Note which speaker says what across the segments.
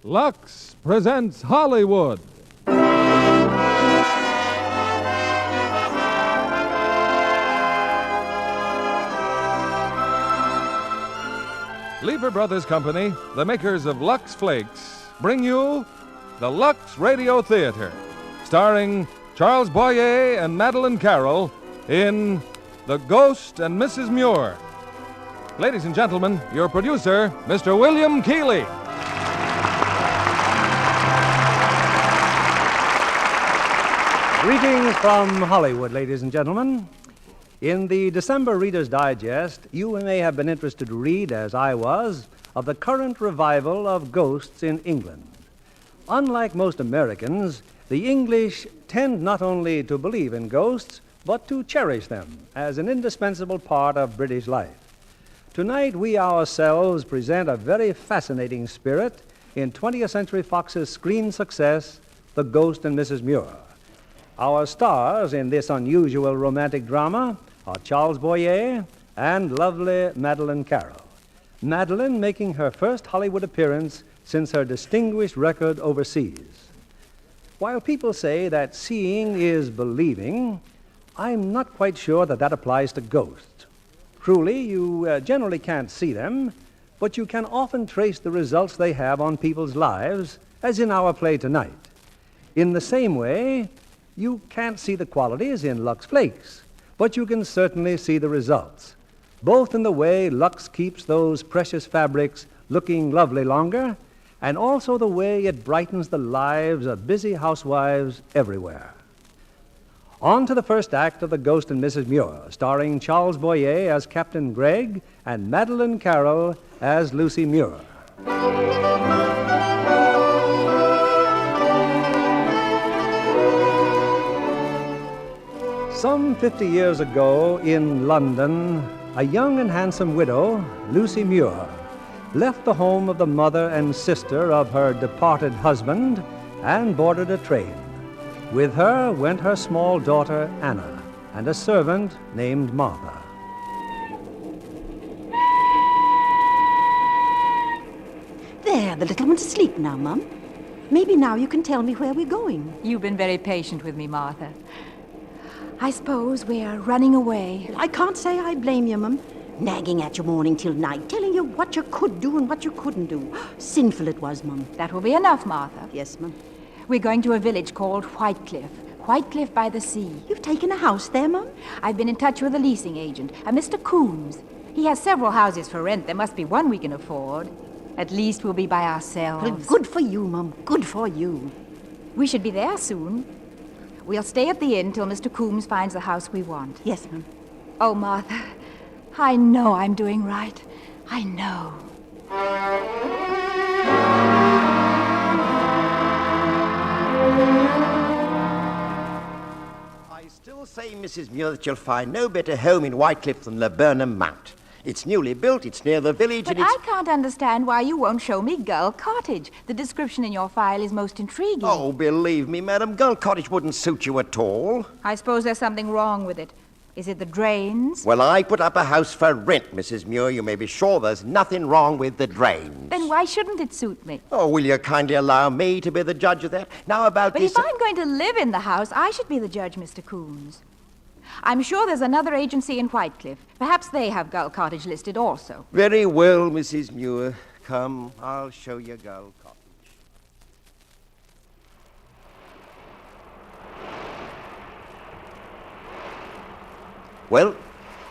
Speaker 1: Lux presents Hollywood. Lever Brothers Company, the makers of Lux Flakes, bring you the Lux Radio Theater, starring Charles Boyer and Madeleine Carroll in The Ghost and Mrs Muir. Ladies and gentlemen, your producer, Mr. William Keeley.
Speaker 2: Greetings from Hollywood, ladies and gentlemen. In the December Reader's Digest, you may have been interested to read, as I was, of the current revival of ghosts in England. Unlike most Americans, the English tend not only to believe in ghosts, but to cherish them as an indispensable part of British life. Tonight, we ourselves present a very fascinating spirit in 20th Century Fox's screen success, The Ghost and Mrs Muir. Our stars in this unusual romantic drama are Charles Boyer and lovely Madeleine Carroll. Madeleine making her first Hollywood appearance since her distinguished record overseas. While people say that seeing is believing, I'm not quite sure that applies to ghosts. Truly, you generally can't see them, but you can often trace the results they have on people's lives, as in our play tonight. In the same way, you can't see the qualities in Lux Flakes, but you can certainly see the results, both in the way Lux keeps those precious fabrics looking lovely longer, and also the way it brightens the lives of busy housewives everywhere. On to the first act of The Ghost and Mrs Muir, starring Charles Boyer as Captain Gregg and Madeleine Carroll as Lucy Muir. Some 50 years ago in London, a young and handsome widow, Lucy Muir, left the home of the mother and sister of her departed husband and boarded a train. With her went her small daughter, Anna, and a servant named Martha.
Speaker 3: There, the little one's asleep now, Mum. Maybe now you can tell me where we're going.
Speaker 4: You've been very patient with me, Martha. I suppose we're running away.
Speaker 3: I can't say I blame you, Mum. Nagging at you morning till night, telling you what you could do and what you couldn't do. Sinful it was, Mum.
Speaker 4: That will be enough, Martha.
Speaker 3: Yes, Mum.
Speaker 4: We're going to a village called Whitecliff. Whitecliff by the sea.
Speaker 3: You've taken a house there, Mum?
Speaker 4: I've been in touch with a leasing agent, a Mr. Coombs. He has several houses for rent. There must be one we can afford. At least we'll be by ourselves.
Speaker 3: Well, good for you, Mum. Good for you.
Speaker 4: We should be there soon. We'll stay at the inn till Mr. Coombs finds the house we want.
Speaker 3: Yes, Mum.
Speaker 4: Oh, Martha, I know I'm doing right. I know.
Speaker 5: I still say, Mrs Muir, that you'll find no better home in Whitecliff than Laburnum Mount. It's newly built, it's near the village,
Speaker 4: But
Speaker 5: and it's...
Speaker 4: I can't understand why you won't show me Gull Cottage. The description in your file is most intriguing.
Speaker 5: Oh, believe me, madam, Gull Cottage wouldn't suit you at all.
Speaker 4: I suppose there's something wrong with it. Is it the drains?
Speaker 5: Well, I put up a house for rent, Mrs Muir. You may be sure there's nothing wrong with the drains.
Speaker 4: Then why shouldn't it suit me?
Speaker 5: Oh, will you kindly allow me to be the judge of that? Now about
Speaker 4: But
Speaker 5: this...
Speaker 4: if I'm going to live in the house, I should be the judge, Mr. Coombs. I'm sure there's another agency in Whitecliff. Perhaps they have Gull Cottage listed also.
Speaker 5: Very well, Mrs Muir. Come, I'll show you Gull Cottage. Well,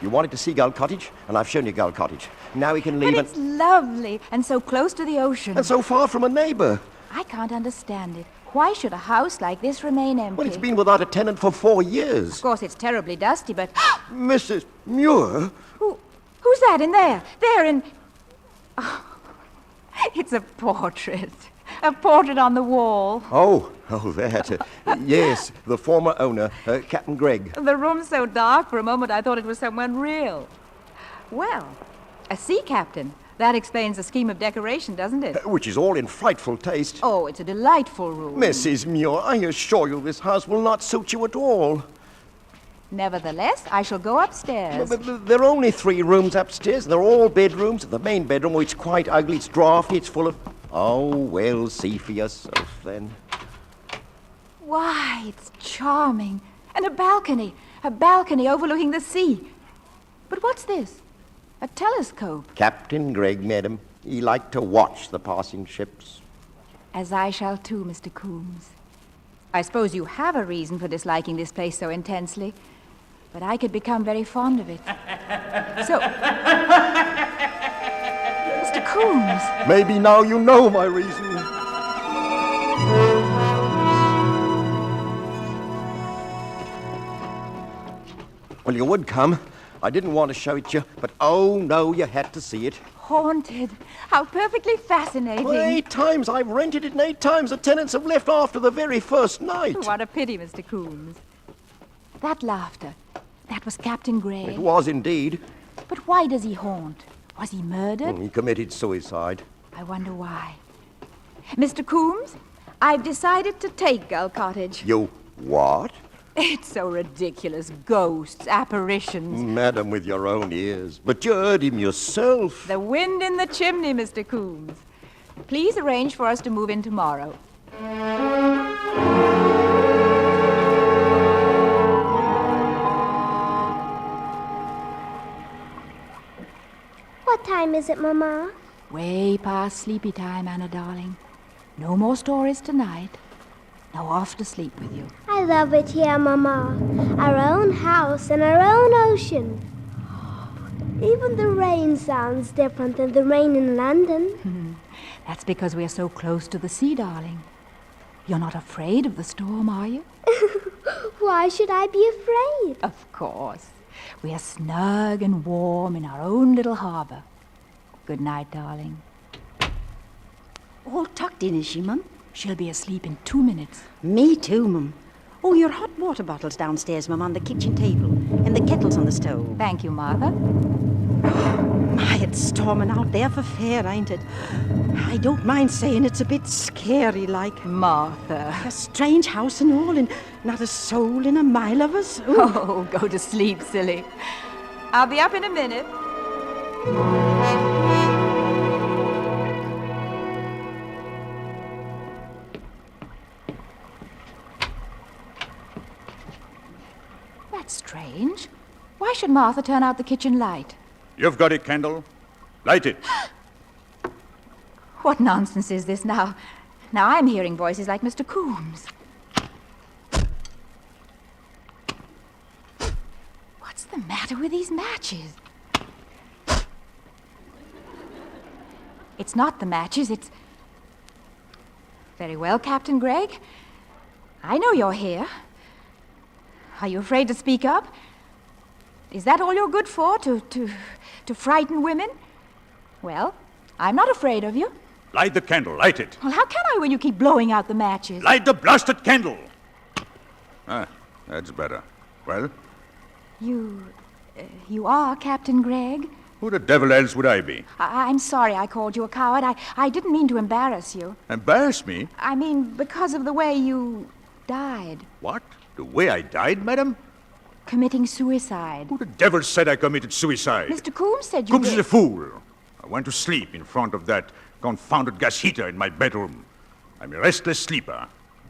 Speaker 5: you wanted to see Gull Cottage, and I've shown you Gull Cottage. Now we can leave
Speaker 4: But it's lovely, and so close to the ocean.
Speaker 5: and so far from a neighbor.
Speaker 4: I can't understand it. Why should a house like this remain empty?
Speaker 5: Well, it's been without a tenant for 4 years.
Speaker 4: Of course, it's terribly dusty, but...
Speaker 5: Mrs Muir?
Speaker 4: Who's that in there? There in... Oh, it's a portrait. A portrait on the wall.
Speaker 5: Oh, that. Yes, the former owner, Captain Gregg.
Speaker 4: The room's so dark, for a moment I thought it was someone real. Well, a sea captain. That explains the scheme of decoration, doesn't it?
Speaker 5: Which is all in frightful taste.
Speaker 4: Oh, it's a delightful room.
Speaker 5: Mrs Muir, I assure you this house will not suit you at all.
Speaker 4: Nevertheless, I shall go upstairs.
Speaker 5: But there are only 3 rooms upstairs. They're all bedrooms. The main bedroom, which is quite ugly, it's draughty, it's full of... Oh, well, see for yourself, then.
Speaker 4: Why, it's charming. And a balcony overlooking the sea. But what's this? A telescope.
Speaker 5: Captain Gregg, madam. He liked to watch the passing ships.
Speaker 4: As I shall too, Mr. Coombs. I suppose you have a reason for disliking this place so intensely, but I could become very fond of it. So, Mr. Coombs.
Speaker 5: Maybe now you know my reason. Well, you would come. I didn't want to show it you, but oh no, you had to see it.
Speaker 4: Haunted. How perfectly fascinating.
Speaker 5: Well, 8 times I've rented it, and 8 times the tenants have left after the very first night.
Speaker 4: What a pity, Mr. Coombs. That laughter, that was Captain Gregg.
Speaker 5: It was indeed.
Speaker 4: But why does he haunt? Was he murdered?
Speaker 5: He committed suicide.
Speaker 4: I wonder why. Mr. Coombs, I've decided to take Gull Cottage.
Speaker 5: You what?
Speaker 4: It's so ridiculous. Ghosts, apparitions.
Speaker 5: Madam, with your own ears. But you heard him yourself.
Speaker 4: The wind in the chimney, Mr. Coombs. Please arrange for us to move in tomorrow.
Speaker 6: What time is it, Mama?
Speaker 4: Way past sleepy time, Anna, darling. No more stories tonight. Now off to sleep with you.
Speaker 6: I love it here, Mama. Our own house and our own ocean. Even the rain sounds different than the rain in London.
Speaker 4: That's because we're so close to the sea, darling. You're not afraid of the storm, are you?
Speaker 6: Why should I be afraid?
Speaker 4: Of course. We are snug and warm in our own little harbor. Good night, darling.
Speaker 3: All tucked in, is she, Mum?
Speaker 4: She'll be asleep in 2 minutes.
Speaker 3: Me too, Mum. Oh, your hot water bottle's downstairs, Mum, on the kitchen table. And the kettle's on the stove.
Speaker 4: Thank you, Martha.
Speaker 3: My, it's storming out there for fair, ain't it? I don't mind saying it's a bit scary-like.
Speaker 4: Martha.
Speaker 3: A strange house and all, and not a soul in a mile of us. Ooh.
Speaker 4: Oh, go to sleep, silly. I'll be up in a minute. That's strange. Why should Martha turn out the kitchen light?
Speaker 7: You've got a candle. Light it.
Speaker 4: What nonsense is this now? Now I'm hearing voices like Mr. Coombs. What's the matter with these matches? It's not the matches, it's... Very well, Captain Gregg. I know you're here. Are you afraid to speak up? Is that all you're good for, to frighten women? Well, I'm not afraid of you.
Speaker 7: Light the candle. Light it.
Speaker 4: Well, how can I when you keep blowing out the matches?
Speaker 7: Light the blasted candle. Ah, that's better. Well,
Speaker 4: You are Captain Gregg?
Speaker 7: who the devil else would I be?
Speaker 4: I'm sorry I called you a coward. I didn't mean to embarrass you.
Speaker 7: Embarrass me?
Speaker 4: I mean, because of the way you died.
Speaker 7: What? The way I died, madam?
Speaker 4: Committing suicide.
Speaker 7: Who the devil said I committed suicide?
Speaker 4: Mr. Coombs said you
Speaker 7: Coombs is
Speaker 4: did.
Speaker 7: a fool. I went to sleep in front of that confounded gas heater in my bedroom. I'm a restless sleeper.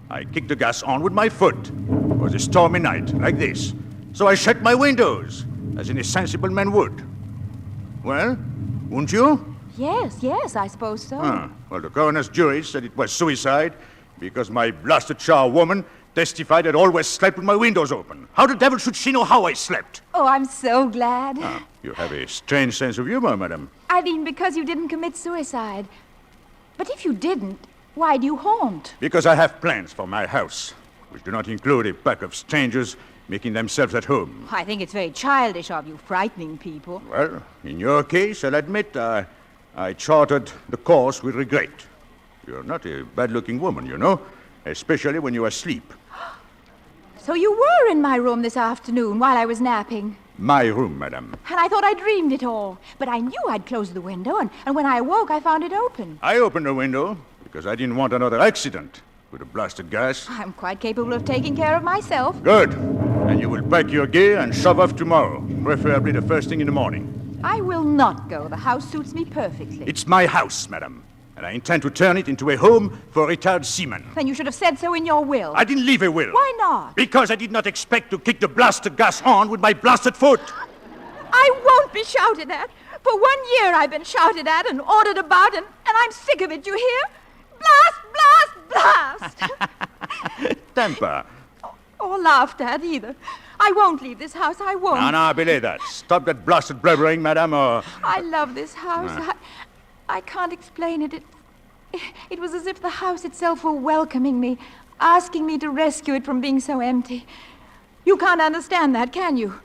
Speaker 7: I kicked the gas on with my foot. It was a stormy night, like this. So I shut my windows, as any sensible man would. Well, wouldn't you?
Speaker 4: Yes, I suppose so.
Speaker 7: Well, the coroner's jury said it was suicide because my blasted charwoman testified I'd always slept with my windows open. How the devil should she know how I slept?
Speaker 4: Oh, I'm so glad.
Speaker 7: You have a strange sense of humor, madam.
Speaker 4: I mean, because you didn't commit suicide. But if you didn't, why do you haunt?
Speaker 7: Because I have plans for my house, which do not include a pack of strangers making themselves at home.
Speaker 4: I think it's very childish of you, frightening people.
Speaker 7: Well, in your case, I'll admit I charted the course with regret. You're not a bad-looking woman, you know, especially when you're asleep.
Speaker 4: So you were in my room this afternoon while I was napping.
Speaker 7: My room, madam.
Speaker 4: And I thought I dreamed it all. But I knew I'd closed the window, and when I awoke, I found it open.
Speaker 7: I opened the window because I didn't want another accident with the blasted gas.
Speaker 4: I'm quite capable of taking care of myself.
Speaker 7: Good. And you will pack your gear and shove off tomorrow, preferably the first thing in the morning.
Speaker 4: I will not go. The house suits me perfectly.
Speaker 7: It's my house, madam. and I intend to turn it into a home for retired seamen.
Speaker 4: Then you should have said so in your will.
Speaker 7: I didn't leave a will.
Speaker 4: Why not?
Speaker 7: Because I did not expect to kick the blasted gas on with my blasted foot.
Speaker 4: I won't be shouted at. For 1 year I've been shouted at and ordered about, and I'm sick of it, you hear? Blast, blast, blast!
Speaker 7: Temper.
Speaker 4: Or laughed at, either. I won't leave this house, I won't.
Speaker 7: No, belay that. Stop that blasted blubbering, madame, or...
Speaker 4: I love this house. I can't explain it. It was as if the house itself were welcoming me, asking me to rescue it from being so empty. You can't understand that, can you?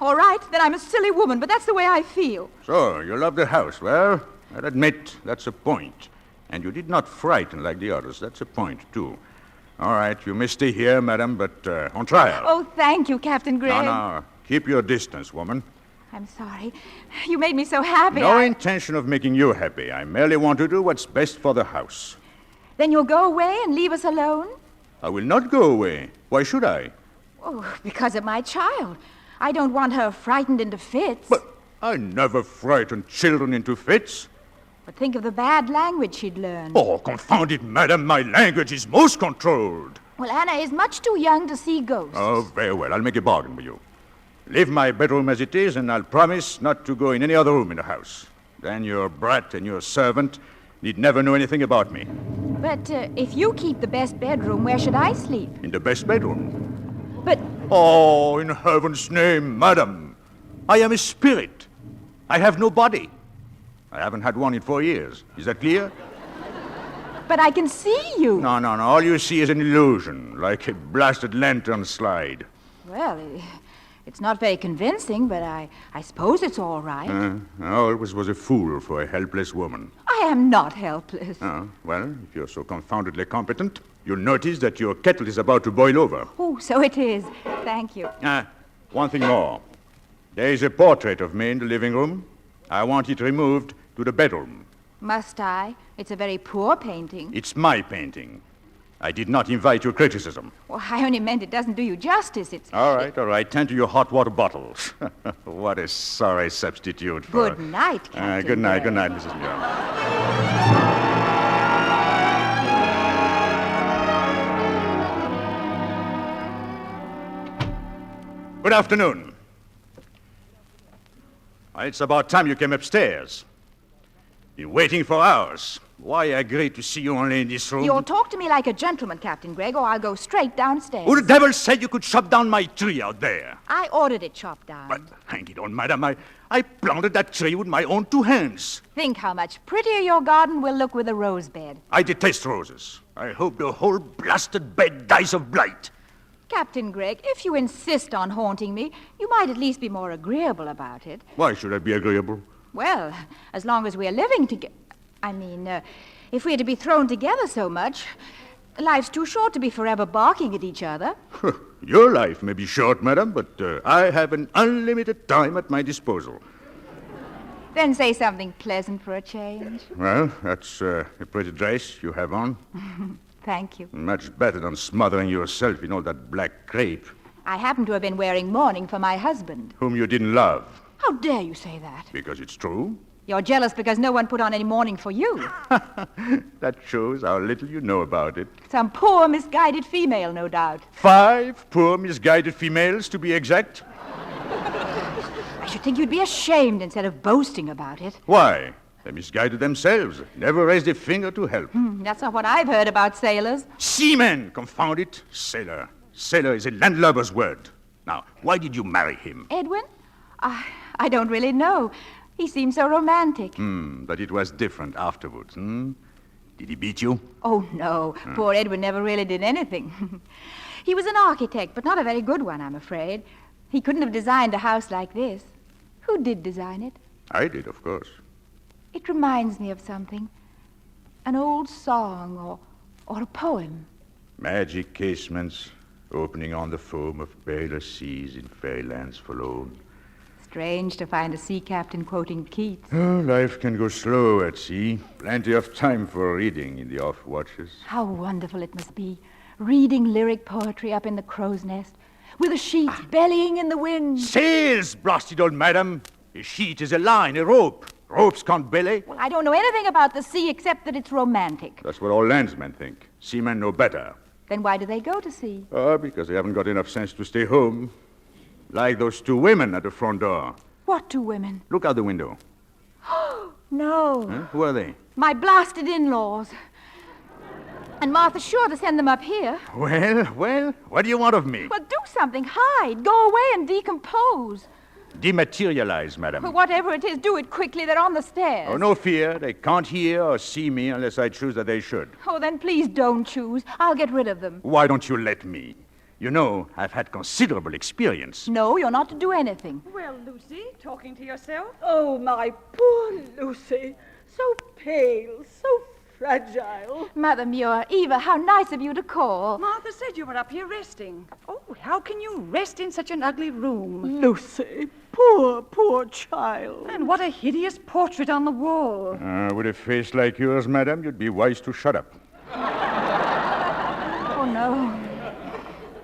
Speaker 4: All right, then I'm a silly woman, but that's the way I feel.
Speaker 7: So, you love the house. Well, I'll admit that's a point. And you did not frighten like the others. That's a point, too. All right, you may stay here, madam, but on trial.
Speaker 4: Oh, thank you, Captain Gregg.
Speaker 7: No. Keep your distance, woman.
Speaker 4: I'm sorry. You made me so happy.
Speaker 7: No intention of making you happy. I merely want to do what's best for the house.
Speaker 4: Then you'll go away and leave us alone?
Speaker 7: I will not go away. Why should I?
Speaker 4: Oh, because of my child. I don't want her frightened into fits.
Speaker 7: But I never frighten children into fits.
Speaker 4: But think of the bad language she'd learn.
Speaker 7: Oh, confound it, madam. My language is most controlled.
Speaker 4: Well, Anna is much too young to see ghosts.
Speaker 7: Oh, very well. I'll make a bargain with you. Leave my bedroom as it is, and I'll promise not to go in any other room in the house. Then your brat and your servant need never know anything about me.
Speaker 4: But if you keep the best bedroom, where should I sleep?
Speaker 7: In the best bedroom.
Speaker 4: But...
Speaker 7: Oh, in heaven's name, madam. I am a spirit. I have no body. I haven't had one in 4 years. Is that clear?
Speaker 4: But I can see you.
Speaker 7: No. All you see is an illusion, like a blasted lantern slide.
Speaker 4: Well, it's not very convincing, but I suppose it's all right.
Speaker 7: I always was a fool for a helpless woman.
Speaker 4: I am not helpless.
Speaker 7: Oh, well, if you're so confoundedly competent, you'll notice that your kettle is about to boil over.
Speaker 4: Oh, so it is. Thank you.
Speaker 7: One thing more. There is a portrait of me in the living room. I want it removed to the bedroom.
Speaker 4: Must I? It's a very poor painting.
Speaker 7: It's my painting. I did not invite your criticism.
Speaker 4: Well, I only meant it doesn't do you justice. It's...
Speaker 7: All right. Tend to your hot water bottles. What a sorry substitute for...
Speaker 4: Good night, Captain.
Speaker 7: Good night, Mrs. Muir. Good afternoon. Well, it's about time you came upstairs. Been waiting for hours. Why agree to see you only in this room?
Speaker 4: You'll talk to me like a gentleman, Captain Gregg, or I'll go straight downstairs.
Speaker 7: Who the devil said you could chop down my tree out there?
Speaker 4: I ordered it chopped down.
Speaker 7: But hang it on, madam. I planted that tree with my own 2 hands.
Speaker 4: Think how much prettier your garden will look with a rose bed.
Speaker 7: I detest roses. I hope the whole blasted bed dies of blight.
Speaker 4: Captain Gregg, if you insist on haunting me, you might at least be more agreeable about it.
Speaker 7: Why should I be agreeable?
Speaker 4: Well, as long as we're living together... if we're to be thrown together so much, life's too short to be forever barking at each other.
Speaker 7: Your life may be short, madam, but I have an unlimited time at my disposal.
Speaker 4: Then say something pleasant for a change.
Speaker 7: Well, that's a pretty dress you have on.
Speaker 4: Thank you.
Speaker 7: Much better than smothering yourself in all that black crepe.
Speaker 4: I happen to have been wearing mourning for my husband.
Speaker 7: Whom you didn't love.
Speaker 4: How dare you say that?
Speaker 7: Because it's true.
Speaker 4: You're jealous because no one put on any mourning for you.
Speaker 7: That shows how little you know about it.
Speaker 4: Some poor, misguided female, no doubt.
Speaker 7: 5 poor, misguided females, to be exact.
Speaker 4: I should think you'd be ashamed instead of boasting about it.
Speaker 7: Why? They misguided themselves. Never raised a finger to help.
Speaker 4: That's not what I've heard about sailors.
Speaker 7: Seaman, confound it. Sailor. Sailor is a landlubber's word. Now, why did you marry him?
Speaker 4: Edwin? I don't really know. He seemed so romantic.
Speaker 7: But it was different afterwards, Did he beat you?
Speaker 4: Oh, no. Poor Edwin never really did anything. He was an architect, but not a very good one, I'm afraid. He couldn't have designed a house like this. Who did design it?
Speaker 7: I did, of course.
Speaker 4: It reminds me of something. An old song or a poem.
Speaker 7: Magic casements opening on the foam of paler seas in fairylands forlorn.
Speaker 4: Strange to find a sea captain quoting Keats.
Speaker 7: Oh, life can go slow at sea. Plenty of time for reading in the off watches.
Speaker 4: How wonderful it must be, reading lyric poetry up in the crow's nest, with a sheet bellying in the wind.
Speaker 7: Sails, blasted old madam! A sheet is a line, a rope. Ropes can't belly?
Speaker 4: Well, I don't know anything about the sea except that it's romantic.
Speaker 7: That's what all landsmen think. Seamen know better.
Speaker 4: Then why do they go to sea?
Speaker 7: Because they haven't got enough sense to stay home. Like those two women at the front door.
Speaker 4: What two women?
Speaker 7: Look out the window.
Speaker 4: No.
Speaker 7: Huh? Who are they?
Speaker 4: My blasted in-laws. And Martha's sure to send them up here.
Speaker 7: Well, what do you want of me?
Speaker 4: Well, do something. Hide. Go away and decompose.
Speaker 7: Dematerialize, madam.
Speaker 4: Well, whatever it is, do it quickly. They're on the stairs.
Speaker 7: Oh, no fear. They can't hear or see me unless I choose that they should.
Speaker 4: Oh, then please don't choose. I'll get rid of them.
Speaker 7: Why don't you let me? You know, I've had considerable experience.
Speaker 4: No, you're not to do anything.
Speaker 8: Well, Lucy, talking to yourself? Oh, my poor Lucy. So pale, so fragile.
Speaker 4: Mother Muir, Eva, how nice of you to call.
Speaker 8: Martha said you were up here resting. Oh, how can you rest in such an ugly room?
Speaker 9: Lucy, poor child.
Speaker 8: And what a hideous portrait on the wall.
Speaker 7: With a face like yours, madam, you'd be wise to shut up.
Speaker 4: Oh, no.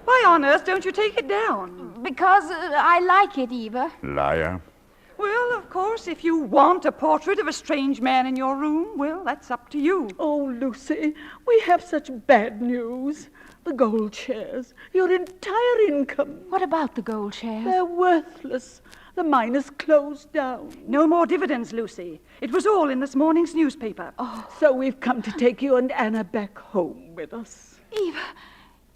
Speaker 8: Why on earth don't you take it down?
Speaker 4: Because I like it, Eva.
Speaker 7: Liar.
Speaker 8: Well, of course, if you want a portrait of a strange man in your room, well, that's up to you.
Speaker 9: Oh, Lucy, we have such bad news. The gold shares, your entire income.
Speaker 4: What about the gold shares?
Speaker 9: They're worthless. The mine is closed down.
Speaker 8: No more dividends, Lucy. It was all in this morning's newspaper.
Speaker 9: Oh, so we've come to take you and Anna back home with us.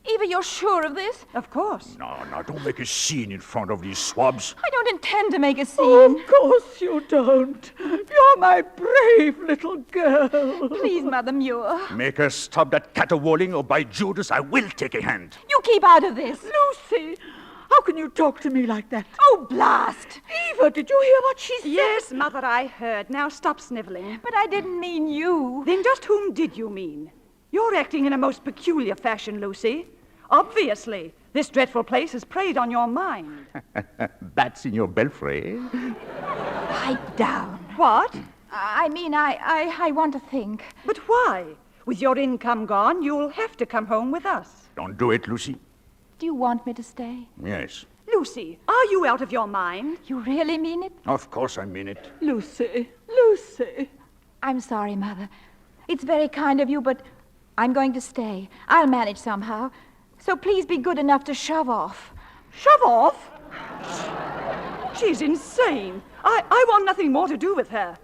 Speaker 4: Eva, you're sure of this?
Speaker 8: Of course.
Speaker 7: No, don't make a scene in front of these swabs.
Speaker 4: I don't intend to make a scene.
Speaker 9: Oh, of course you don't. You're my brave little girl.
Speaker 4: Please, Mother Muir.
Speaker 7: Make her stop that caterwauling, or by Judas, I will take a hand.
Speaker 4: You keep out of this.
Speaker 9: Lucy, how can you talk to me like that?
Speaker 4: Oh, blast.
Speaker 9: Eva, did you hear what she said?
Speaker 8: Yes, Mother, I heard. Now stop sniveling.
Speaker 4: But I didn't mean you.
Speaker 8: Then just whom did you mean? You're acting in a most peculiar fashion, Lucy. Obviously, this dreadful place has preyed on your mind.
Speaker 7: Bats in your belfry.
Speaker 4: Pipe down.
Speaker 8: What?
Speaker 4: I mean, I want to think.
Speaker 8: But why? With your income gone, you'll have to come home with us.
Speaker 7: Don't do it, Lucy.
Speaker 4: Do you want me to stay?
Speaker 7: Yes.
Speaker 8: Lucy, are you out of your mind?
Speaker 4: You really mean it?
Speaker 7: Of course I mean it.
Speaker 9: Lucy.
Speaker 4: I'm sorry, Mother. It's very kind of you, but I'm going to stay. I'll manage somehow. So please be good enough to shove off.
Speaker 8: Shove off? She's insane. I want nothing more to do with her.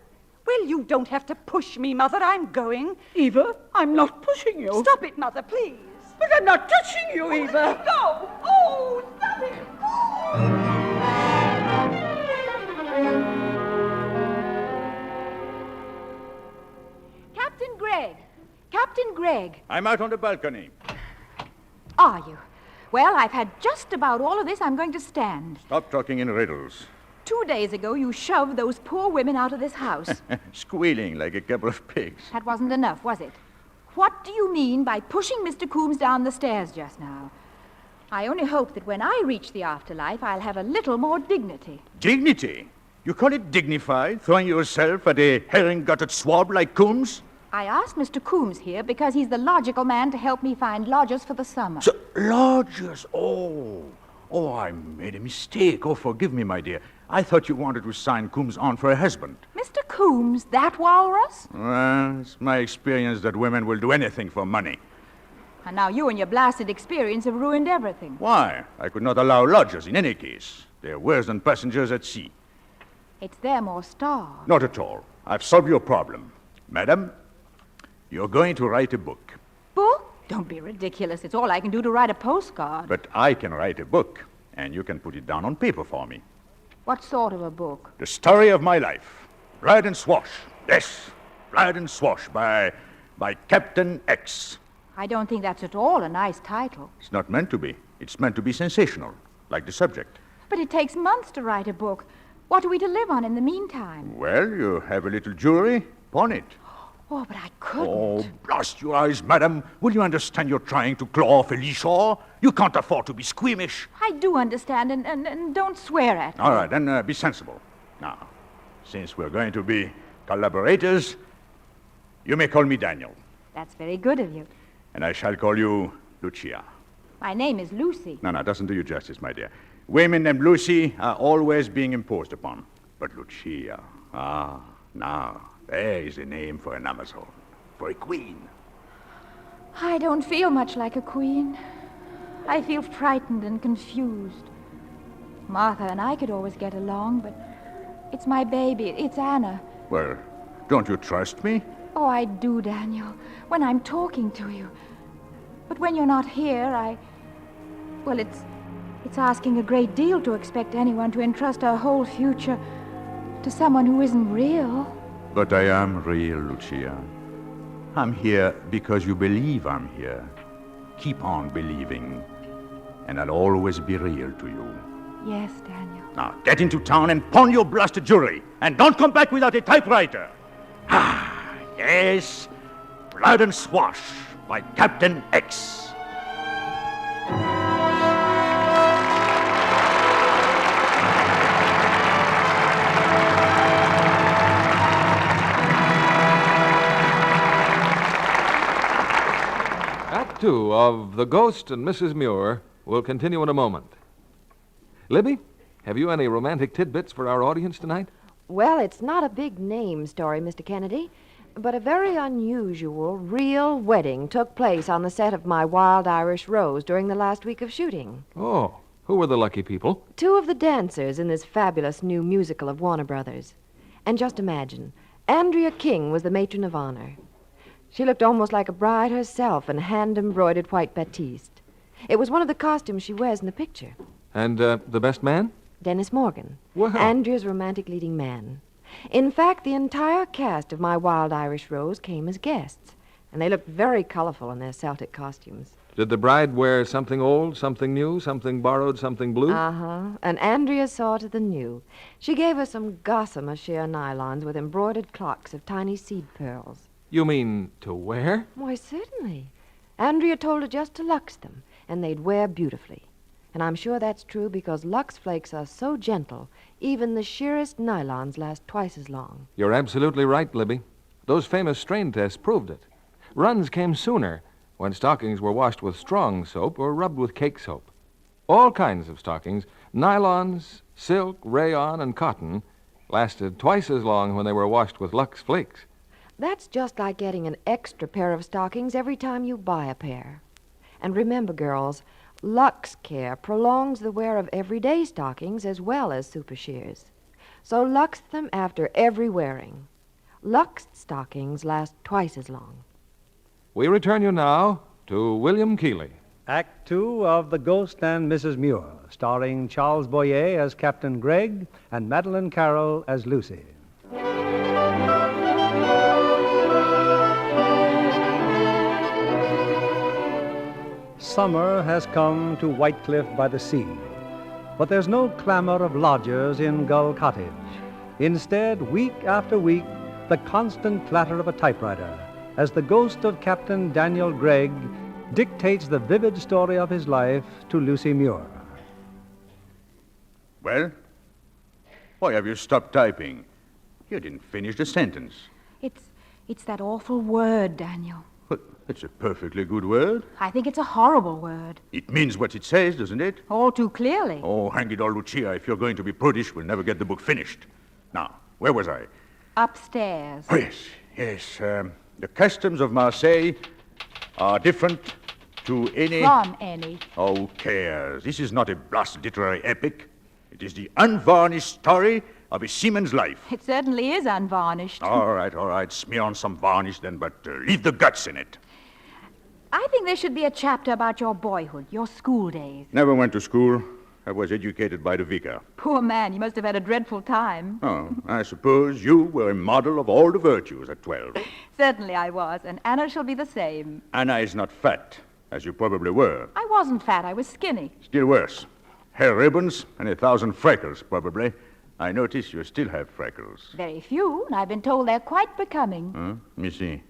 Speaker 8: Well, you don't have to push me, Mother. I'm going.
Speaker 9: Eva, I'm not pushing you.
Speaker 8: Stop it, Mother, please.
Speaker 9: But I'm not touching you, Eva.
Speaker 8: Let go. Oh, stop it.
Speaker 4: Captain Gregg.
Speaker 7: I'm out on the balcony.
Speaker 4: Are you? Well, I've had just about all of this I'm going to stand.
Speaker 7: Stop talking in riddles.
Speaker 4: 2 days ago, you shoved those poor women out of this house.
Speaker 7: Squealing like a couple of pigs.
Speaker 4: That wasn't enough, was it? What do you mean by pushing Mr. Coombs down the stairs just now? I only hope that when I reach the afterlife, I'll have a little more dignity.
Speaker 7: Dignity? You call it dignified, throwing yourself at a herring-gutted swab like Coombs?
Speaker 4: I asked Mr. Coombs here because he's the logical man to help me find lodgers for the summer.
Speaker 7: So, lodgers? Oh, I made a mistake. Oh, forgive me, my dear. I thought you wanted to sign Coombs on for a husband.
Speaker 4: Mr. Coombs, that walrus?
Speaker 7: Well, it's my experience that women will do anything for money.
Speaker 4: And now you and your blasted experience have ruined everything.
Speaker 7: Why? I could not allow lodgers in any case. They're worse than passengers at sea.
Speaker 4: It's them or starve.
Speaker 7: Not at all. I've solved your problem. Madam, you're going to write a book.
Speaker 4: Book? Don't be ridiculous. It's all I can do to write a postcard.
Speaker 7: But I can write a book, and you can put it down on paper for me.
Speaker 4: What sort of a book?
Speaker 7: The story of my life. Blood and Swash. Yes, Blood and Swash by Captain X.
Speaker 4: I don't think that's at all a nice title.
Speaker 7: It's not meant to be. It's meant to be sensational, like the subject.
Speaker 4: But it takes months to write a book. What are we to live on in the meantime?
Speaker 7: Well, you have a little jewelry. Pawn it.
Speaker 4: Oh, but I couldn't.
Speaker 7: Oh, blast your eyes, madam. Will you understand you're trying to claw off a leash oar? You can't afford to be squeamish.
Speaker 4: I do understand, and don't swear at me.
Speaker 7: All right, then be sensible. Now, since we're going to be collaborators, you may call me Daniel.
Speaker 4: That's very good of you.
Speaker 7: And I shall call you Lucia.
Speaker 4: My name is Lucy.
Speaker 7: No, doesn't do you justice, my dear. Women named Lucy are always being imposed upon. But Lucia, Now, there is a name for an Amazon, for a queen.
Speaker 4: I don't feel much like a queen. I feel frightened and confused. Martha and I could always get along, but it's my baby. It's Anna.
Speaker 7: Well, don't you trust me?
Speaker 4: Oh, I do, Daniel, when I'm talking to you. But when you're not here, well, it's asking a great deal to expect anyone to entrust our whole future to someone who isn't real.
Speaker 7: But I am real, Lucia. I'm here because you believe I'm here. Keep on believing, and I'll always be real to you.
Speaker 4: Yes, Daniel.
Speaker 7: Now, get into town and pawn your blasted jewelry, and don't come back without a typewriter. Ah, yes, Blood and Swash by Captain X.
Speaker 1: Act 2 of The Ghost and Mrs. Muir will continue in a moment. Libby, have you any romantic tidbits for our audience tonight?
Speaker 10: Well, it's not a big name story, Mr. Kennedy, but a very unusual, real wedding took place on the set of my Wild Irish Rose during the last week of shooting.
Speaker 1: Oh, who were the lucky people?
Speaker 10: 2 of the dancers in this fabulous new musical of Warner Brothers. And just imagine, Andrea King was the matron of honor. She looked almost like a bride herself in hand-embroidered white batiste. It was one of the costumes she wears in the picture.
Speaker 1: And the best man?
Speaker 10: Dennis Morgan,
Speaker 1: Well.
Speaker 10: Andrea's romantic leading man. In fact, the entire cast of my Wild Irish Rose came as guests, and they looked very colorful in their Celtic costumes.
Speaker 1: Did the bride wear something old, something new, something borrowed, something blue?
Speaker 10: Uh-huh. And Andrea saw to the new. She gave us some gossamer sheer nylons with embroidered clocks of tiny seed pearls.
Speaker 1: You mean to wear?
Speaker 10: Why, certainly. Andrea told her just to lux them, and they'd wear beautifully. And I'm sure that's true because Lux Flakes are so gentle, even the sheerest nylons last twice as long.
Speaker 1: You're absolutely right, Libby. Those famous strain tests proved it. Runs came sooner when stockings were washed with strong soap or rubbed with cake soap. All kinds of stockings, nylons, silk, rayon, and cotton, lasted twice as long when they were washed with Lux Flakes.
Speaker 10: That's just like getting an extra pair of stockings every time you buy a pair. And remember, girls, Lux Care prolongs the wear of everyday stockings as well as super shears. So Lux them after every wearing. Luxed stockings last twice as long.
Speaker 1: We return you now to William Keighley.
Speaker 2: Act 2 of The Ghost and Mrs. Muir, starring Charles Boyer as Captain Gregg and Madeleine Carroll as Lucy. Summer has come to Whitecliff by the sea, but there's no clamor of lodgers in Gull Cottage. Instead, week after week, the constant clatter of a typewriter as the ghost of Captain Daniel Gregg dictates the vivid story of his life to Lucy Muir.
Speaker 7: Well? Why have you stopped typing? You didn't finish the sentence.
Speaker 4: It's that awful word, Daniel.
Speaker 7: But it's a perfectly good word.
Speaker 4: I think it's a horrible word.
Speaker 7: It means what it says, doesn't it?
Speaker 4: All too clearly.
Speaker 7: Oh, hang it all, Lucia. If you're going to be prudish, we'll never get the book finished. Now, where was I?
Speaker 4: Upstairs.
Speaker 7: Oh, yes. The customs of Marseille are different to any...
Speaker 4: From any.
Speaker 7: Oh, who cares? This is not a blasted literary epic. It is the unvarnished story of a seaman's life.
Speaker 4: It certainly is unvarnished.
Speaker 7: All right. Smear on some varnish then, but leave the guts in it.
Speaker 4: I think there should be a chapter about your boyhood, your school days.
Speaker 7: Never went to school. I was educated by the vicar.
Speaker 4: Poor man, you must have had a dreadful time.
Speaker 7: Oh, I suppose you were a model of all the virtues at 12.
Speaker 4: Certainly I was, and Anna shall be the same.
Speaker 7: Anna is not fat, as you probably were.
Speaker 4: I wasn't fat, I was skinny.
Speaker 7: Still worse. Hair ribbons and 1,000 freckles, probably. I notice you still have freckles.
Speaker 4: Very few, and I've been told they're quite becoming.
Speaker 7: Let me see.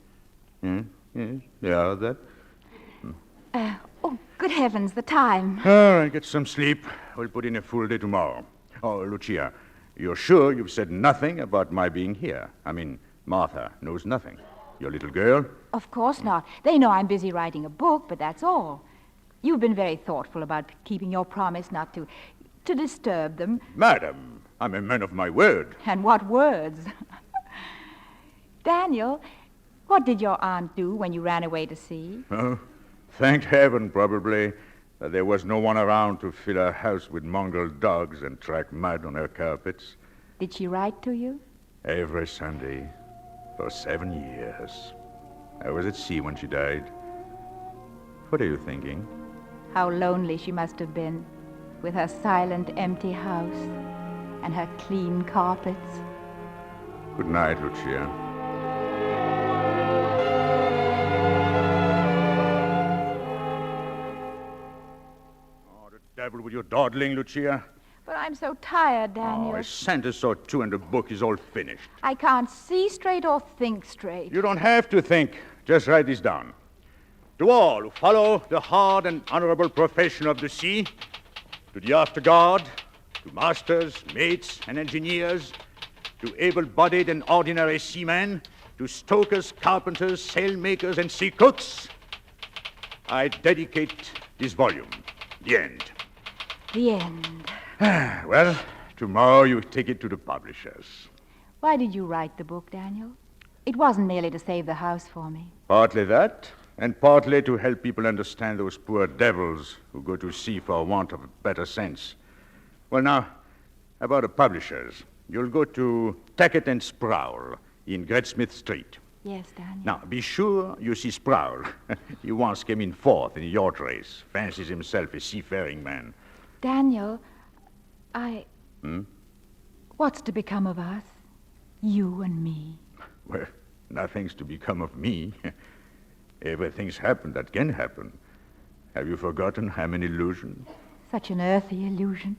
Speaker 7: Yes, they are that.
Speaker 4: Oh, good heavens, the time.
Speaker 7: All right, get some sleep. We'll put in a full day tomorrow. Oh, Lucia, you're sure you've said nothing about my being here? I mean, Martha knows nothing. Your little girl?
Speaker 4: Of course not. They know I'm busy writing a book, but that's all. You've been very thoughtful about keeping your promise not to disturb them.
Speaker 7: Madam, I'm a man of my word.
Speaker 4: And what words? Daniel, what did your aunt do when you ran away to sea?
Speaker 7: Oh, thank heaven, probably, that there was no one around to fill her house with mongrel dogs and track mud on her carpets.
Speaker 4: Did she write to you?
Speaker 7: Every Sunday for 7 years. I was at sea when she died. What are you thinking?
Speaker 4: How lonely she must have been, with her silent, empty house and her clean carpets.
Speaker 7: Good night, Lucia. Oh, the devil with your dawdling, Lucia.
Speaker 4: But I'm so tired, Daniel.
Speaker 7: Oh, a sentence or two and the book is all finished.
Speaker 4: I can't see straight or think straight.
Speaker 7: You don't have to think. Just write this down. To all who follow the hard and honorable profession of the sea, to the after guard, to masters, mates, and engineers, to able-bodied and ordinary seamen, to stokers, carpenters, sailmakers, and sea cooks, I dedicate this volume. The end.
Speaker 4: The end.
Speaker 7: Well, tomorrow you take it to the publishers.
Speaker 4: Why did you write the book, Daniel? It wasn't merely to save the house for me.
Speaker 7: Partly that, and partly to help people understand those poor devils who go to sea for want of better sense. Well, now, about the publishers. You'll go to Tackett and Sproul in Great Smith Street.
Speaker 4: Yes, Daniel.
Speaker 7: Now, be sure you see Sproul. He once came in fourth in a yacht race, fancies himself a seafaring man.
Speaker 4: Daniel,
Speaker 7: Hmm?
Speaker 4: What's to become of us? You and me.
Speaker 7: Well, nothing's to become of me. Everything's happened that can happen. Have you forgotten I'm an illusion?
Speaker 4: Such an earthy illusion.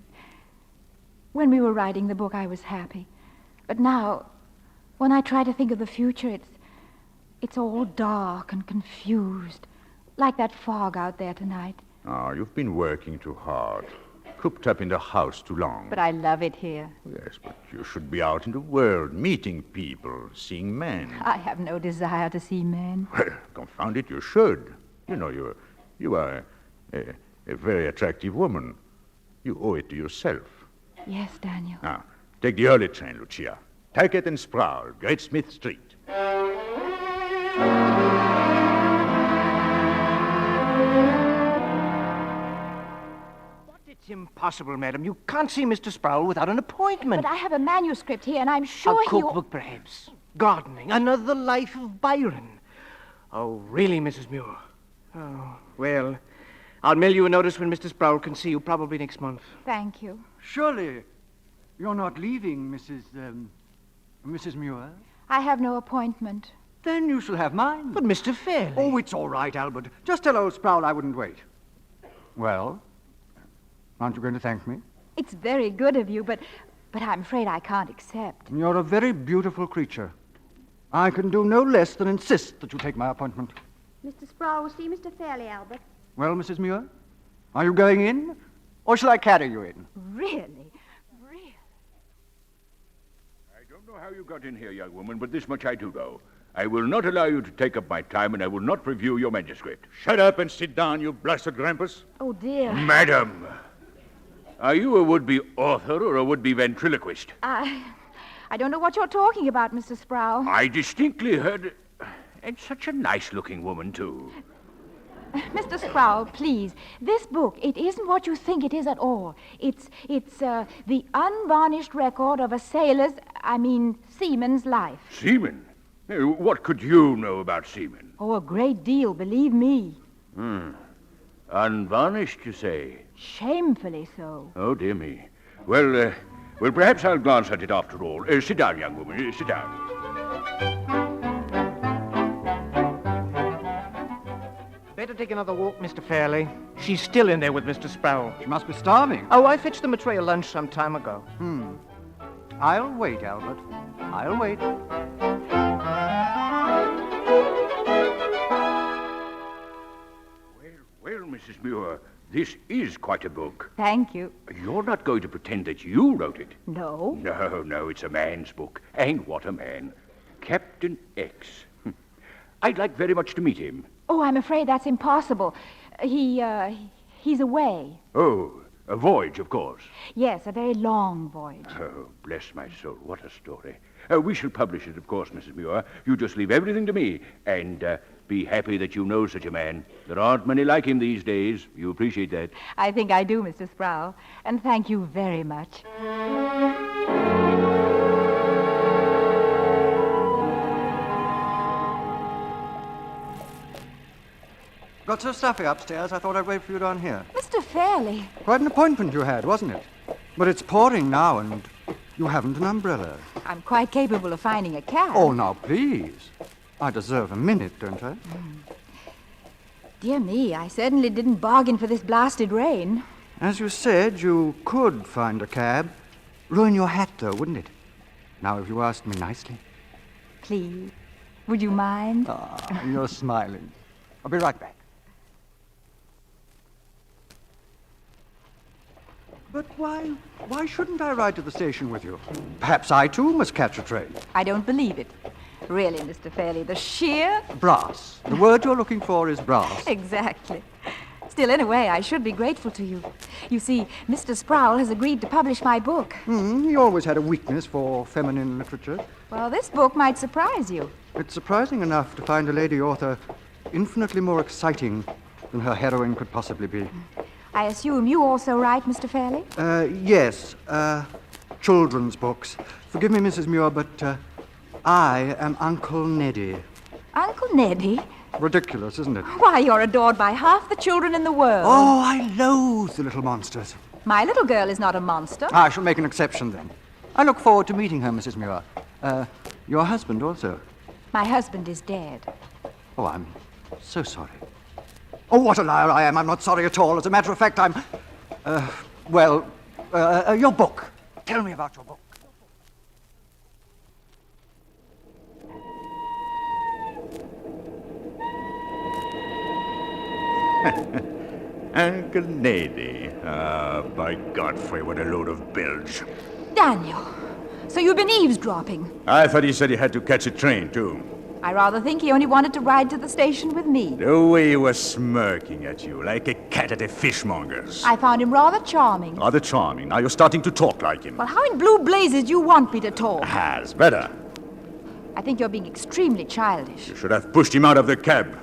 Speaker 4: When we were writing the book, I was happy. But now, when I try to think of the future, it's all dark and confused, like that fog out there tonight.
Speaker 7: Oh, you've been working too hard. Cooped up in the house too long.
Speaker 4: But I love it here.
Speaker 7: Yes, but you should be out in the world, meeting people, seeing men.
Speaker 4: I have no desire to see men.
Speaker 7: Well, confound it, you should. You know, you are a very attractive woman. You owe it to yourself.
Speaker 4: Yes, Daniel.
Speaker 7: Now, take the early train, Lucia. Tackett and Sproul, Great Smith Street.
Speaker 11: It's impossible, madam. You can't see Mr. Sproul without an appointment.
Speaker 4: But I have a manuscript here, and I'm sure
Speaker 11: A cookbook, perhaps. Gardening. Another life of Byron. Oh, really, Mrs. Muir? Oh, well, I'll mail you a notice when Mr. Sproul can see you, probably next month.
Speaker 4: Thank you.
Speaker 12: Surely you're not leaving, Mrs. Muir?
Speaker 4: I have no appointment.
Speaker 12: Then you shall have mine.
Speaker 11: But Mr. Fairley...
Speaker 12: Oh, it's all right, Albert. Just tell old Sproul I wouldn't wait. Well, aren't you going to thank me?
Speaker 4: It's very good of you, but I'm afraid I can't accept.
Speaker 12: You're a very beautiful creature. I can do no less than insist that you take my appointment.
Speaker 6: Mr. Sproul will see Mr. Fairley, Albert.
Speaker 12: Well, Mrs. Muir, are you going in, or shall I carry you in?
Speaker 4: Really?
Speaker 13: I don't know how you got in here, young woman, but this much I do know. I will not allow you to take up my time, and I will not review your manuscript.
Speaker 7: Shut up and sit down, you blasted grampus.
Speaker 4: Oh, dear.
Speaker 13: Madam, are you a would-be author or a would-be ventriloquist?
Speaker 4: I don't know what you're talking about, Mr. Sproul.
Speaker 13: I distinctly heard... And such a nice-looking woman, too.
Speaker 4: Mr. Sproul, please. This book, it isn't what you think it is at all. It's the unvarnished record of a seaman's life.
Speaker 13: Seaman? What could you know about seamen?
Speaker 4: Oh, a great deal, believe me.
Speaker 13: Unvarnished, you say?
Speaker 4: Shamefully so.
Speaker 13: Oh, dear me. Well, perhaps I'll glance at it after all. Sit down, young woman. Sit down.
Speaker 11: Better take another walk, Mr. Fairley. She's still in there with Mr. Sproul.
Speaker 12: She must be starving.
Speaker 11: Oh, I fetched them a tray of lunch some time ago.
Speaker 12: I'll wait, Albert. I'll wait.
Speaker 13: Well, Mrs. Muir, this is quite a book.
Speaker 4: Thank you.
Speaker 13: You're not going to pretend that you wrote it.
Speaker 4: No.
Speaker 13: No, it's a man's book. And what a man. Captain X. I'd like very much to meet him.
Speaker 4: Oh, I'm afraid that's impossible. He's away.
Speaker 13: Oh, a voyage, of course.
Speaker 4: Yes, a very long voyage.
Speaker 13: Oh, bless my soul, what a story. We shall publish it, of course, Mrs. Muir. You just leave everything to me, and be happy that you know such a man. There aren't many like him these days. You appreciate that?
Speaker 4: I think I do, Mr. Sproul, and thank you very much.
Speaker 12: Got so stuffy upstairs, I thought I'd wait for you down here.
Speaker 4: Mr. Fairley.
Speaker 12: Quite an appointment you had, wasn't it? But it's pouring now, and you haven't an umbrella.
Speaker 4: I'm quite capable of finding a cab.
Speaker 12: Oh, now, please. I deserve a minute, don't I?
Speaker 4: Dear me, I certainly didn't bargain for this blasted rain.
Speaker 12: As you said, you could find a cab. Ruin your hat, though, wouldn't it? Now, if you asked me nicely.
Speaker 4: Please, would you mind?
Speaker 12: Ah, you're smiling. I'll be right back. But why shouldn't I ride to the station with you? Perhaps I, too, must catch a train.
Speaker 4: I don't believe it. Really, Mr. Fairley, the sheer...
Speaker 12: Brass. The word you're looking for is brass.
Speaker 4: Exactly. Still, in a way, I should be grateful to you. You see, Mr. Sproul has agreed to publish my book.
Speaker 12: He always had a weakness for feminine literature.
Speaker 4: Well, this book might surprise you.
Speaker 12: It's surprising enough to find a lady author infinitely more exciting than her heroine could possibly be.
Speaker 4: I assume you also write, Mr. Fairley?
Speaker 12: Yes. Children's books. Forgive me, Mrs. Muir, but I am Uncle Neddy.
Speaker 4: Uncle Neddy?
Speaker 12: Ridiculous, isn't it?
Speaker 4: Why, you're adored by half the children in the world.
Speaker 12: Oh, I loathe the little monsters.
Speaker 4: My little girl is not a monster.
Speaker 12: I shall make an exception, then. I look forward to meeting her, Mrs. Muir. Your husband also.
Speaker 4: My husband is dead.
Speaker 12: Oh, I'm so sorry. Oh, what a liar I am. I'm not sorry at all. As a matter of fact, I'm... your book. Tell me about your book.
Speaker 7: Uncle Neddy. By Godfrey, what a load of bilge.
Speaker 4: Daniel, so you've been eavesdropping.
Speaker 7: I thought he said he had to catch a train, too.
Speaker 4: I rather think he only wanted to ride to the station with me.
Speaker 7: The way he was smirking at you, like a cat at a fishmonger's.
Speaker 4: I found him rather charming.
Speaker 7: Rather charming. Now you're starting to talk like him.
Speaker 4: Well, how in blue blazes do you want me to talk?
Speaker 7: Has better.
Speaker 4: I think you're being extremely childish.
Speaker 7: You should have pushed him out of the cab.